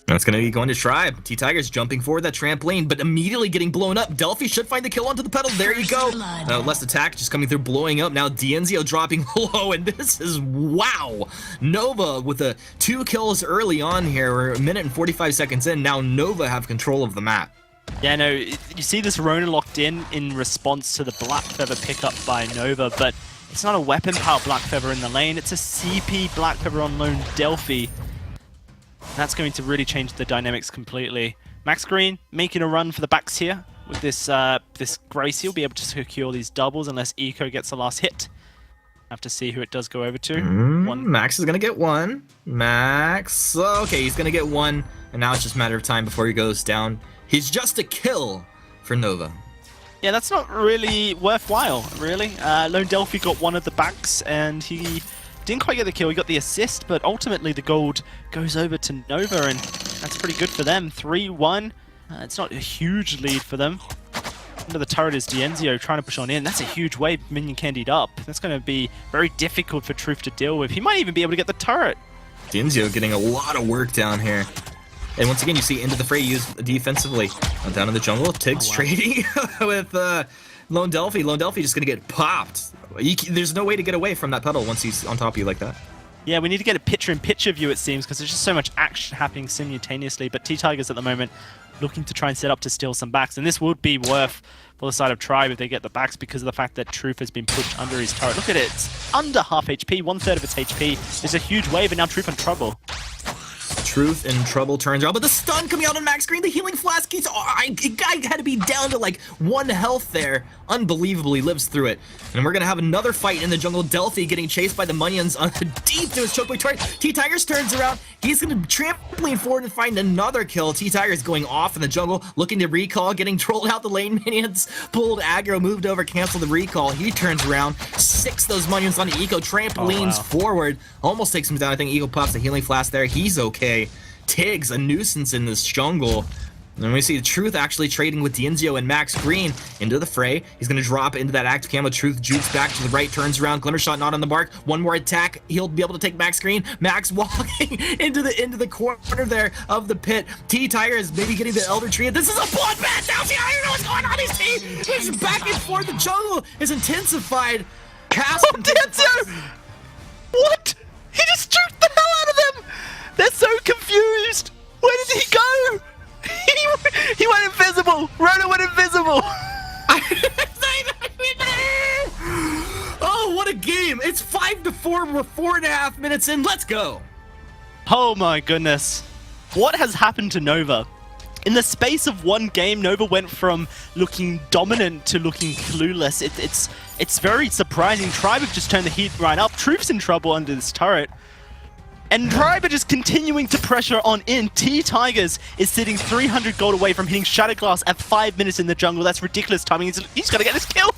That's going to be going to Tribe. T-Tiger's jumping forward that trampoline, but immediately getting blown up. Delphi should find the kill onto the Petal. There you go. Less attack just coming through, blowing up. Now Dienzio dropping low, and this is wow. Nova with 2 kills early on here. We're a minute and 45 seconds in. Now Nova have control of the map. Yeah, no, you see this Rona locked in response to the Blackfeather pickup by Nova, but it's not a weapon power Blackfeather in the lane. It's a CP Blackfeather on lone Delphi. That's going to really change the dynamics completely. Max Green making a run for the backs here with this this Grace. He'll be able to secure these doubles unless Eco gets the last hit. Have to see who it does go over to. Max is going to get 1. Max. Okay, he's going to get 1. And now it's just a matter of time before he goes down. He's just a kill for Nova. Yeah, that's not really worthwhile, really. Lone Delphi got 1 of the backs, and he didn't quite get the kill. He got the assist, but ultimately the gold goes over to Nova, and that's pretty good for them. 3-1. It's not a huge lead for them. Under the turret is Dienzio trying to push on in. That's a huge wave, minion candied up. That's going to be very difficult for Truth to deal with. He might even be able to get the turret. Dienzio getting a lot of work down here. And once again, you see into the fray used defensively. Down in the jungle, Tiggs trading with Lone Delphi. Lone Delphi just going to get popped. There's no way to get away from that Petal once he's on top of you like that. Yeah, we need to get a picture-in-picture view, it seems, because there's just so much action happening simultaneously. But T-Tigers at the moment looking to try and set up to steal some backs. And this would be worth for the side of Tribe if they get the backs because of the fact that Truth has been pushed under his turret. Look at it. It's under half HP, 1/3 of its HP. There's a huge wave, and now Truth in trouble. Truth in trouble turns around, but the stun coming out on Max Green, the healing flask, guy had to be down to like 1 health there. Unbelievably lives through it. And we're gonna have another fight in the jungle. Delphi getting chased by the Munions deep to his chokepoint turret. T-Tigers turns around, he's gonna trampoline forward and find another kill. T-Tigers going off in the jungle, looking to recall, getting trolled out the lane minions, pulled aggro, moved over, canceled the recall. He turns around, 6 those Munions on Eco, trampolines forward, almost takes him down. I think Eco pops the healing flask there, he's okay. Tiggs, a nuisance in this jungle. And we see Truth actually trading with Dienzio and Max Green into the fray. He's going to drop into that active camo. Truth jukes back to the right, turns around. Glimmer shot not on the mark. One more attack. He'll be able to take Max Green. Max walking into the corner there of the pit. T-Tiger is maybe getting the Elder Tree. This is a bloodbath down here. I don't know what's going on. These teams. It's back and forth. The jungle is intensified. Dienzio! What? He just juked the hell out of them! They're so confused! Where did he go? He went invisible! Rona went invisible! Oh, what a game! It's 5-4. We're 4.5 minutes in. Let's go! Oh my goodness. What has happened to Nova? In the space of one game, Nova went from looking dominant to looking clueless. It's very surprising. Tribe have just turned the heat right up. Truth's in trouble under this turret. And Tribe are just continuing to pressure on in. T-Tigers is sitting 300 gold away from hitting Shatterglass at 5 minutes in the jungle. That's ridiculous timing. He's got to get his kill.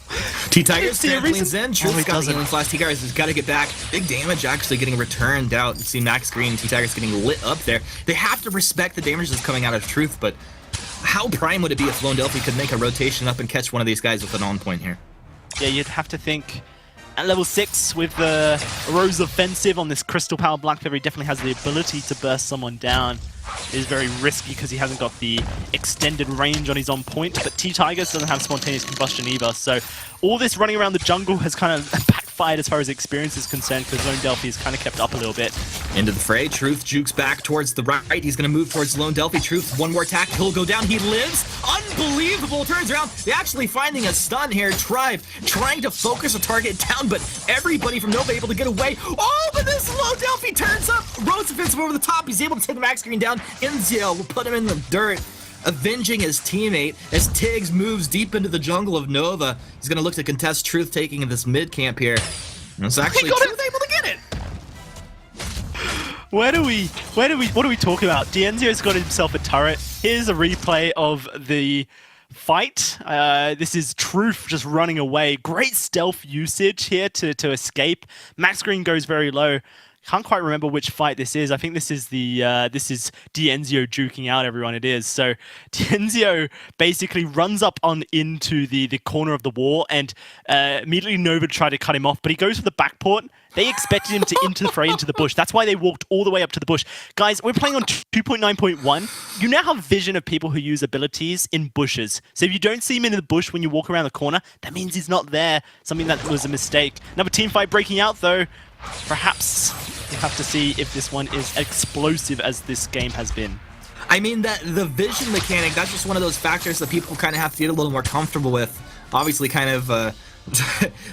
T-Tigers tramplings in. Truth's got the healing flash. T-Tigers has got to get back. Big damage actually getting returned out. You see Max Green, T-Tigers getting lit up there. They have to respect the damage that's coming out of Truth, but how prime would it be if Lone Delphi could make a rotation up and catch one of these guys with an on-point here? Yeah, you'd have to think at level 6 with the Rose Offensive on this Crystal Power Blackberry definitely has the ability to burst someone down. It is very risky because he hasn't got the extended range on his on point, but T-Tigers doesn't have spontaneous combustion either, so all this running around the jungle has kind of backfired as far as experience is concerned because Lone Delphi has kind of kept up a little bit. Into the fray, Truth jukes back towards the right. He's going to move towards Lone Delphi. Truth, one more attack, he'll go down. He lives. Unbelievable. Turns around. They're actually finding a stun here. Tribe trying to focus a target down, but everybody from Nova able to get away. Oh, but this Lone Delphi turns up. Rhodes offensive over the top. He's able to take Max Green down. Inzio will put him in the dirt, avenging his teammate as Tiggs moves deep into the jungle of Nova. He's going to look to contest Truth taking this mid camp here. And it's actually Truth able to get it. What are we talking about? Dienzio's got himself a turret. Here's a replay of the fight. This is Truth just running away. Great stealth usage here to escape. Max Green goes very low. Can't quite remember which fight this is. I think this is this is Dienzio juking out everyone. It is. So Dienzio basically runs up on into the corner of the wall and immediately Nova tried to cut him off, but he goes for the back port. They expected him to interfray into the bush. That's why they walked all the way up to the bush. Guys, we're playing on 2.9.1. You now have vision of people who use abilities in bushes. So if you don't see him in the bush when you walk around the corner, that means he's not there. Something that was a mistake. Another team fight breaking out, though. Perhaps we'll have to see if this one is explosive as this game has been. I mean, that the vision mechanic, that's just one of those factors that people kind of have to get a little more comfortable with. Obviously, kind of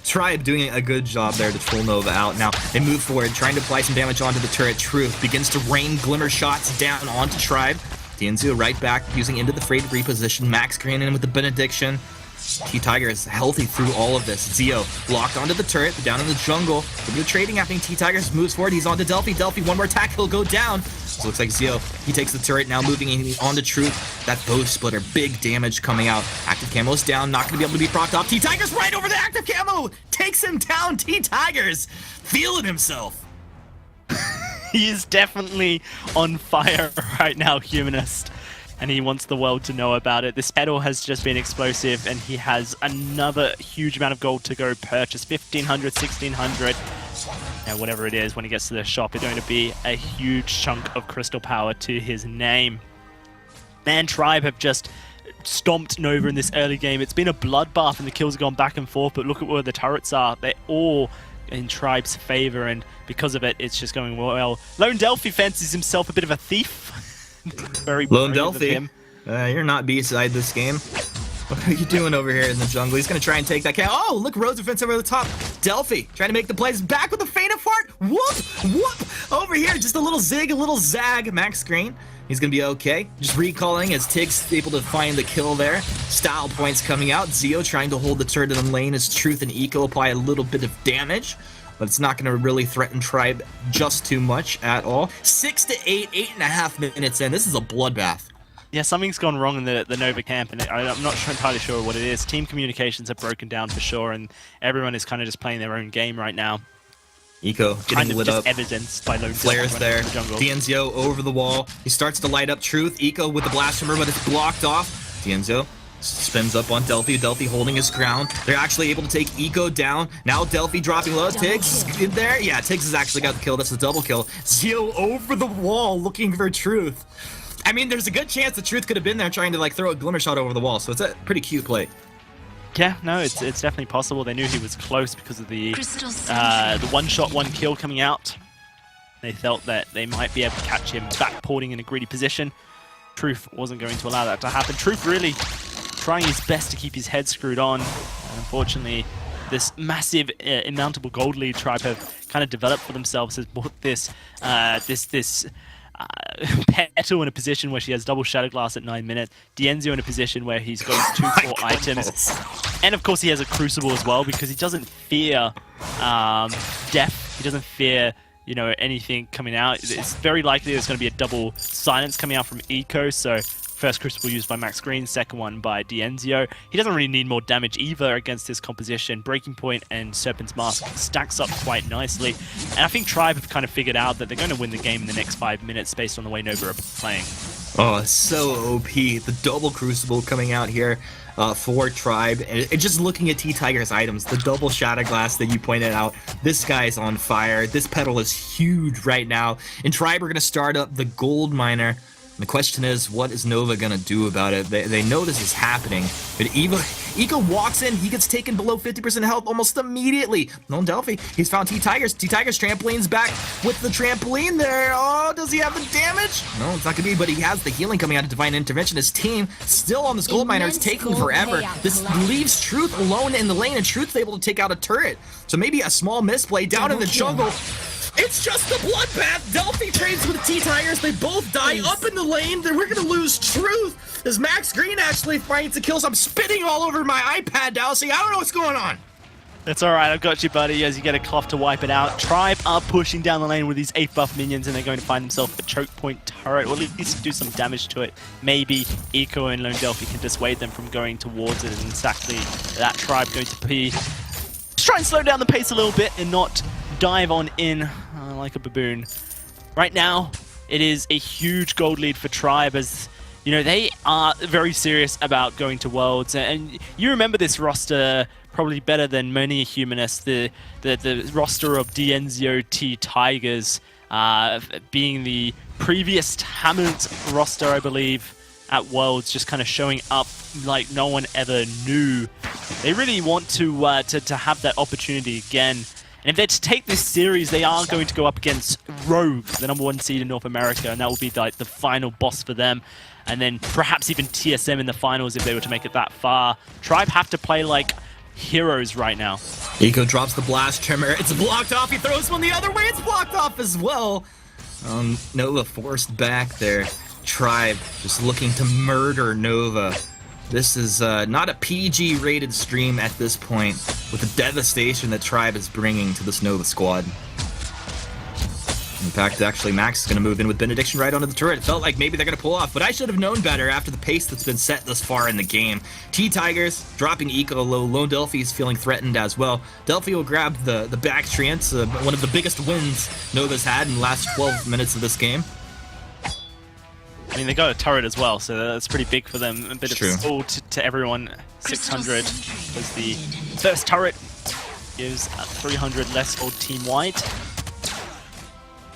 Tribe doing a good job there to troll Nova out. Now, they move forward, trying to apply some damage onto the turret. Truth begins to rain glimmer shots down onto Tribe. Dienzio right back, using into the fray to reposition. Max Green in with the benediction. T-Tiger is healthy through all of this. Zio locked onto the turret, down in the jungle. A bit of trading happening. T-Tigers moves forward. He's on to Delphi. Delphi, one more attack. He'll go down. So it looks like Zio, he takes the turret, now moving on to Truth. That bow splitter, big damage coming out. Active camo's down, not going to be able to be propped up. T-Tigers right over the active camo! Takes him down. T-Tigers feeling himself. He is definitely on fire right now, Humanist. And he wants the world to know about it. This pedal has just been explosive, and he has another huge amount of gold to go purchase. 1,500, 1,600, and whatever it is when he gets to the shop, it's going to be a huge chunk of crystal power to his name. Man, Tribe have just stomped Nova in this early game. It's been a bloodbath, and the kills have gone back and forth, but look at where the turrets are. They're all in Tribe's favor, and because of it, it's just going well. Lone Delphi fancies himself a bit of a thief. Very Lone Delphi, you're not B-side this game. What are you doing over here in the jungle? He's going to try and take that cat. Oh, look, Rhodes offense over the top. Delphi trying to make the plays. Back with the feint of fart. Whoop, whoop. Over here, just a little zig, a little zag. Max Green, he's going to be okay. Just recalling as Tiggs able to find the kill there. Style points coming out. Zio trying to hold the turret in the lane as Truth and Eco apply a little bit of damage. But it's not going to really threaten Tribe just too much at all. 6 to 8, 8.5 minutes in. This is a bloodbath. Yeah, something's gone wrong in the Nova camp, and I'm not entirely sure what it is. Team communications have broken down for sure, and everyone is kind of just playing their own game right now. Eco Kind getting of lit just up. evidenced by Lone Flares Delphi there. running through the jungle. Dienzio over the wall. He starts to light up Truth. Eco with the blast hammer, but it's blocked off. Dienzio spins up on Delphi. Delphi holding his ground. They're actually able to take Eco down. Now Delphi dropping low. Tiggs in there. Yeah, Tiggs has actually got the kill. That's a double kill. Zio over the wall looking for Truth. I mean, there's a good chance the Truth could have been there trying to like throw a glimmer shot over the wall. So it's a pretty cute play. Yeah, no, it's definitely possible. They knew he was close because of the one shot, one kill coming out. They felt that they might be able to catch him backporting in a greedy position. Truth wasn't going to allow that to happen. Truth really trying his best to keep his head screwed on. Unfortunately, this massive, immountable gold lead Tribe have kind of developed for themselves has brought this Petal in a position where she has double Shadow Glass at 9 minutes. Dienzio in a position where he's got his 2 core items. And of course he has a Crucible as well because he doesn't fear death. He doesn't fear, you know, anything coming out. It's very likely there's going to be a double silence coming out from Eco. So first Crucible used by Max Green, second one by Dienzio. He doesn't really need more damage either against this composition. Breaking Point and Serpent's Mask stacks up quite nicely. And I think Tribe have kind of figured out that they're going to win the game in the next 5 minutes based on the way Nova are playing. Oh, so OP. The double Crucible coming out here for Tribe. And just looking at T-Tiger's items, the double Shadow Glass that you pointed out, this guy's on fire. This Petal is huge right now. And Tribe are going to start up the Gold Miner. The question is, what is Nova gonna do about it? They know this is happening, but Eco walks in, he gets taken below 50% health almost immediately. Lone Delphi, he's found T-Tigers. T-Tigers trampoline's back with the trampoline there. Oh, does he have the damage? No, it's not gonna be, but he has the healing coming out of Divine Intervention. His team still on this gold miner. It's taking forever. This leaves Truth alone in the lane, and Truth's able to take out a turret. So maybe a small misplay down in the jungle. It's just a bloodbath. Delphi trades with T-Tigers. They both die up in the lane. Then we're going to lose Truth as Max Green actually finds the kills. I'm spitting all over my iPad now. See, I don't know what's going on. That's alright, I've got you, buddy, as you get a cloth to wipe it out. Tribe are pushing down the lane with these 8 buff minions, and they're going to find themselves a choke point turret, or at least do some damage to it. Maybe Eco and Lone Delphi can dissuade them from going towards it, and exactly that Tribe going to be... Just try and slow down the pace a little bit and not dive on in like a baboon. Right now, it is a huge gold lead for Tribe, as you know, they are very serious about going to Worlds, and you remember this roster probably better than many humanists, the roster of Dienzio T-Tigers being the previous Hammond roster, I believe, at Worlds, just kind of showing up like no one ever knew. They really want to have that opportunity again. And if they're to take this series, they are going to go up against Rogue, the #1 seed in North America, and that will be like the final boss for them. And then perhaps even TSM in the finals if they were to make it that far. Tribe have to play like heroes right now. Eco drops the blast trimmer. It's blocked off. He throws one the other way. It's blocked off as well. Nova forced back there. Tribe just looking to murder Nova. This is not a PG-rated stream at this point, with the devastation that Tribe is bringing to this Nova squad. In fact, actually, Max is going to move in with Benediction right onto the turret. It felt like maybe they're going to pull off, but I should have known better after the pace that's been set thus far in the game. T-Tigers dropping Eco low. Lone Delphi is feeling threatened as well. Delphi will grab the back trance, one of the biggest wins Nova's had in the last 12 minutes of this game. I mean, they got a turret as well, so that's pretty big for them. A bit of stall to everyone. 600 was the first turret. Gives 300 less old team-wide.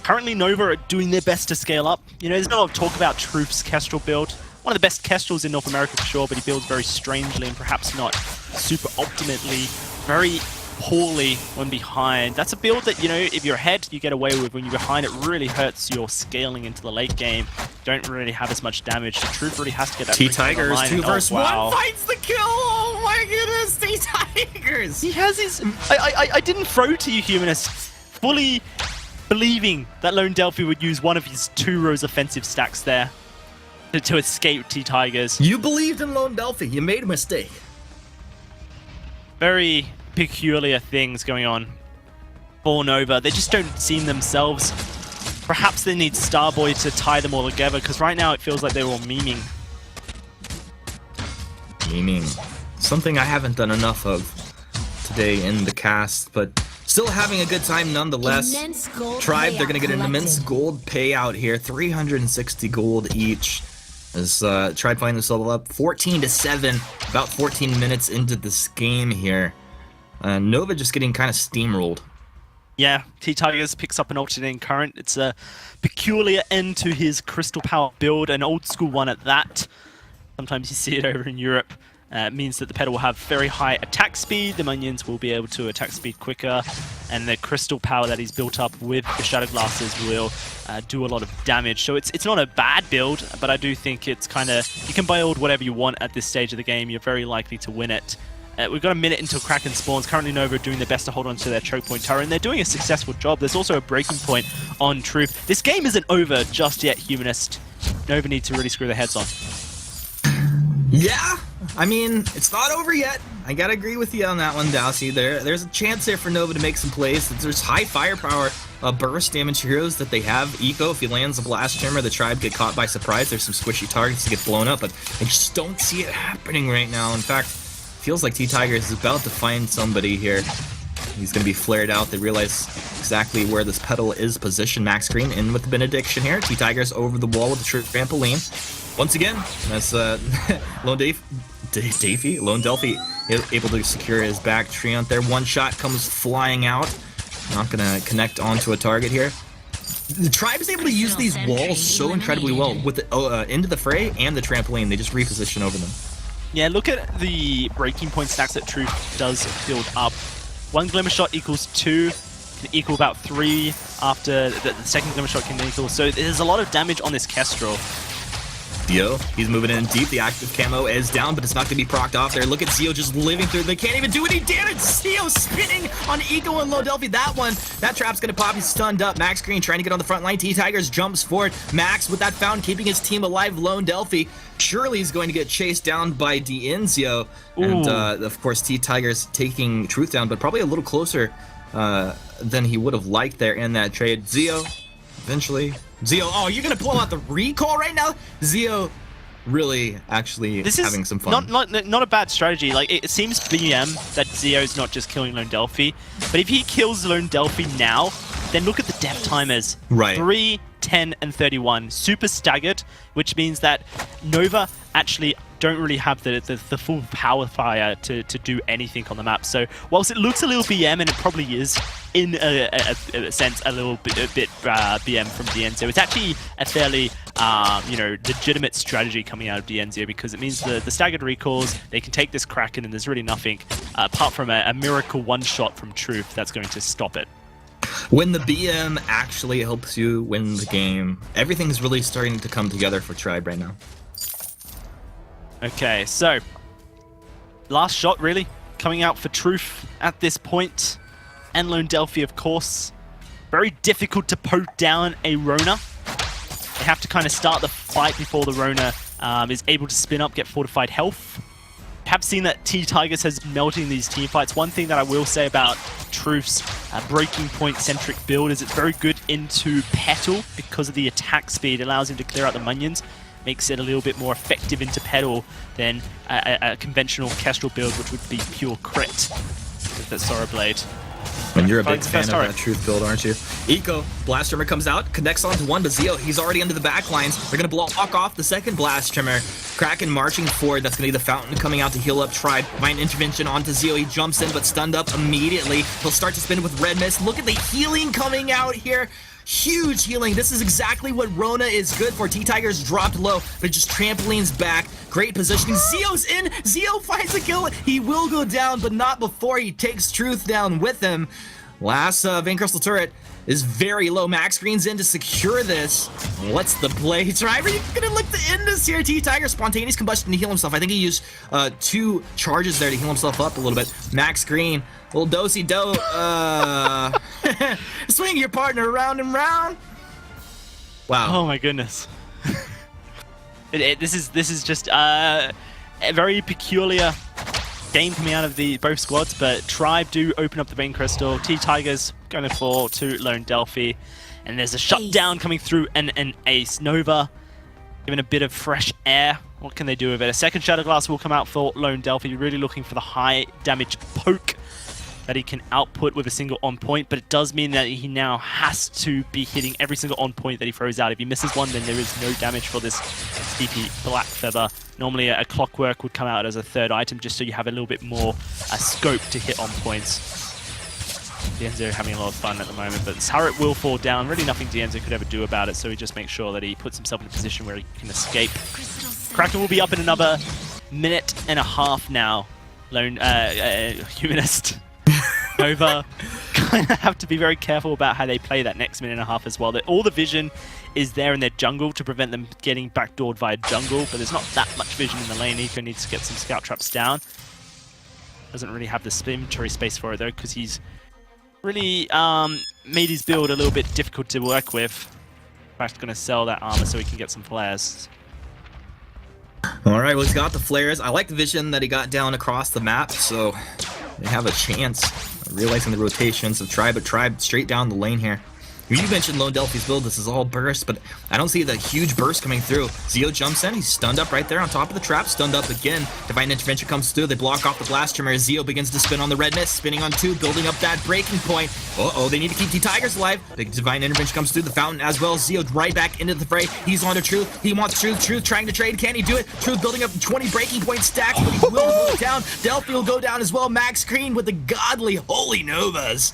Currently, Nova are doing their best to scale up. You know, there's not a lot of talk about Truth's Kestrel build. One of the best Kestrels in North America for sure, but he builds very strangely and perhaps not super optimally. Very poorly when behind. That's a build that, you know, if you're ahead, you get away with. When you're behind, it really hurts your scaling into the late game. Don't really have as much damage. The Truth really has to get that. T-Tigers, 2 versus 1 finds the kill! Oh my goodness, T-Tigers! He has his... I didn't throw to you, Humanist, fully believing that Lone Delphi would use one of his 2 rows offensive stacks there to escape T-Tigers. You believed in Lone Delphi. You made a mistake. Very peculiar things going on for Nova. They just don't seem themselves. Perhaps they need Starboy to tie them all together, because right now it feels like they're all memeing. Memeing. Something I haven't done enough of today in the cast, but Still having a good time nonetheless. Tribe, they're going to get an immense gold payout here. 360 gold each. As Tribe finally themselves up 14-7, about 14 minutes into this game here. Nova just getting kind of steamrolled. Yeah, T-Tigers picks up an alternating current. It's a peculiar end to his Crystal Power build, an old school one at that. Sometimes you see it over in Europe. It means that the Petal will have very high attack speed, the Minions will be able to attack speed quicker, and the Crystal Power that he's built up with the Shadow Glasses will do a lot of damage. So it's not a bad build, but I do think it's kind of, you can build whatever you want at this stage of the game, you're very likely to win it. We've got a minute until Kraken spawns. Currently Nova are doing their best to hold on to their choke point turret, and they're doing a successful job. There's also a breaking point on Truth. This game isn't over just yet, Humanist. Nova need to really screw their heads on. Yeah, I mean, it's not over yet. I gotta agree with you on that one, Dowsy. There's a chance there for Nova to make some plays. There's high firepower, burst damage heroes that they have. Eco, if he lands a blast hammer, the Tribe get caught by surprise. There's some squishy targets to get blown up, but I just don't see it happening right now. In fact, feels like T-Tigers is about to find somebody here. He's going to be flared out. They realize exactly where this Petal is positioned. Max Green in with the Benediction here. T-Tigers over the wall with the trampoline. Once again, that's Lone Delphi able to secure his back. Treant there. One shot comes flying out. Not going to connect onto a target here. The Tribe is able to use these walls so incredibly well with the, into the fray and the trampoline. They just reposition over them. Yeah, look at the breaking point stacks that Truth does build up. 1 Glimmer Shot equals 2, can equal about 3 after the second Glimmer Shot can equal. So there's a lot of damage on this Kestrel. Zio, he's moving in deep. The active camo is down, but it's not going to be procced off there. Look at Zio just living through. They can't even do any damage. Zio spinning on Eco and Low Delphi. That trap's going to pop. He's stunned up. Max Green trying to get on the front line. T-Tigers jumps forward. Max with that fountain keeping his team alive. Lone Delphi surely is going to get chased down by D'Enzio. And of course, T-Tigers taking Truth down, but probably a little closer than he would have liked there in that trade. Zio, eventually. Zio, oh, you're going to pull out the recall right now? Zio really actually having some fun. Not a bad strategy. Like, it seems BM that Zio's not just killing Lone Delphi, but if he kills Lone Delphi now, then look at the death timers. Right. 3, 10, and 31. Super staggered, which means that Nova actually don't really have the full power fire to do anything on the map. So whilst it looks a little BM, and it probably is in a sense a bit BM from D'Enzio, it's actually a fairly legitimate strategy coming out of D'Enzio, because it means the staggered recalls, they can take this Kraken, and there's really nothing apart from a miracle one-shot from Truth that's going to stop it. When the BM actually helps you win the game, everything's really starting to come together for Tribe right now. Okay, so last shot really coming out for Truth at this point, and Lone Delphi, of course. Very difficult to poke down a Rona. They have to kind of start the fight before the Rona is able to spin up, get fortified health. Have seen that T-Tigers has melting these team fights. One thing that I will say about Truth's breaking point centric build is it's very good into Petal because of the attack speed. It allows him to clear out the minions. Makes it a little bit more effective into Petal than a conventional Kestrel build, which would be pure crit with the Sora Blade. And you're a big fan of that Truth build, aren't you? Eco, Blast Trimmer comes out, connects onto one to Zio. He's already into the back lines. They're going to block off the second Blast Trimmer. Kraken marching forward. That's going to be the Fountain coming out to heal up Tribe. Divine Intervention onto Zio. He jumps in, but stunned up immediately. He'll start to spin with Red Mist. Look at the healing coming out here. Huge healing. This is exactly what Rona is good for. T-Tigers dropped low, but just trampolines back. Great positioning. Zio's in. Zio finds a kill. He will go down, but not before he takes Truth down with him. Last Vein Crystal turret is very low. Max Green's in to secure this. What's the play? Tribe, are you gonna look to end this here? T-Tiger spontaneous combustion to heal himself. I think he used 2 charges there to heal himself up a little bit. Max Green, little do-si-do. Swing your partner round and round. Wow. Oh my goodness. This is just a very peculiar game coming out of both squads, but Tribe do open up the Vein Crystal. T-Tigers going to fall to Lone Delphi, and there's a shutdown coming through and an Ace. Nova given a bit of fresh air. What can they do with it? A second Shadow Glass will come out for Lone Delphi, really looking for the high damage poke that he can output with a single on point, but it does mean that he now has to be hitting every single on point that he throws out. If he misses one, then there is no damage for this CP Black Feather. Normally a Clockwork would come out as a third item just so you have a little bit more scope to hit on points. Dienzo having a lot of fun at the moment, but the turret will fall down. Really nothing Dienzo could ever do about it, so he just makes sure that he puts himself in a position where he can escape. Kraken will be up in another minute and a half now. Lone Humanist. Nova kind of have to be very careful about how they play that next minute and a half as well. All the vision is there in their jungle to prevent them getting backdoored via jungle, but there's not that much vision in the lane. Eco needs to get some scout traps down. Doesn't really have the inventory space for it though, because he's really made his build a little bit difficult to work with. In fact, going to sell that armor so he can get some flares. All right, well, he's got the flares. I like the vision that he got down across the map, so they have a chance of realizing the rotations of Tribe, but Tribe straight down the lane here. You mentioned Lone Delphi's build, this is all burst, but I don't see the huge burst coming through. Zeo jumps in, he's stunned up right there on top of the trap, stunned up again. Divine Intervention comes through, they block off the blast trimmer. Zeo begins to spin on the red mist, spinning on 2, building up that breaking point. Uh-oh, they need to keep the Tigers alive. Big Divine Intervention comes through the fountain as well. Zeo right back into the fray. He's on to Truth, he wants Truth, Truth trying to trade, can he do it? Truth building up 20 breaking point stacks, but he will go down. Delphi will go down as well. Max Green with the godly holy Novas.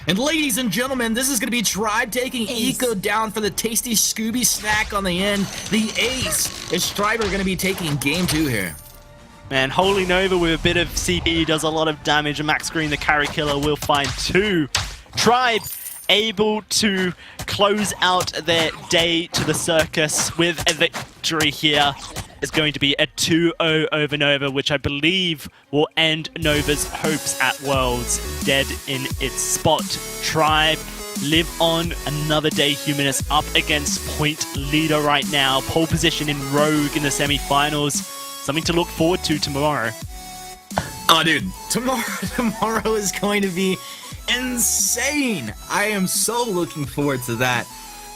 And ladies and gentlemen, this is going to be Tribe taking Eco down for the tasty Scooby snack on the end. The ace is Striber going to be taking game 2 here. Man, Holy Nova with a bit of CP does a lot of damage, and Max Green, the carry killer, will find 2. Tribe able to close out their day to the circus with a victory here. Is going to be a 2-0 over Nova, which I believe will end Nova's hopes at Worlds dead in its spot. Tribe live on another day. Humanist up against point leader right now. Pole position in Rogue in the semi-finals. Something to look forward to tomorrow. Oh, dude, tomorrow is going to be insane. I am so looking forward to that.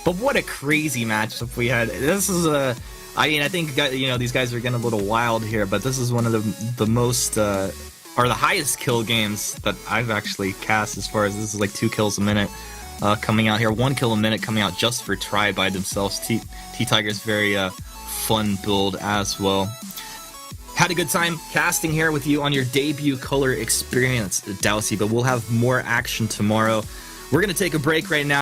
But what a crazy matchup we had. This is a... I mean, I think, you know, these guys are getting a little wild here, but this is one of the most, or the highest kill games that I've actually cast, as far as this is like 2 kills a minute coming out here. 1 kill a minute coming out just for Tribe by themselves. T-Tiger's very fun build as well. Had a good time casting here with you on your debut color experience, Dowsey, but we'll have more action tomorrow. We're going to take a break right now.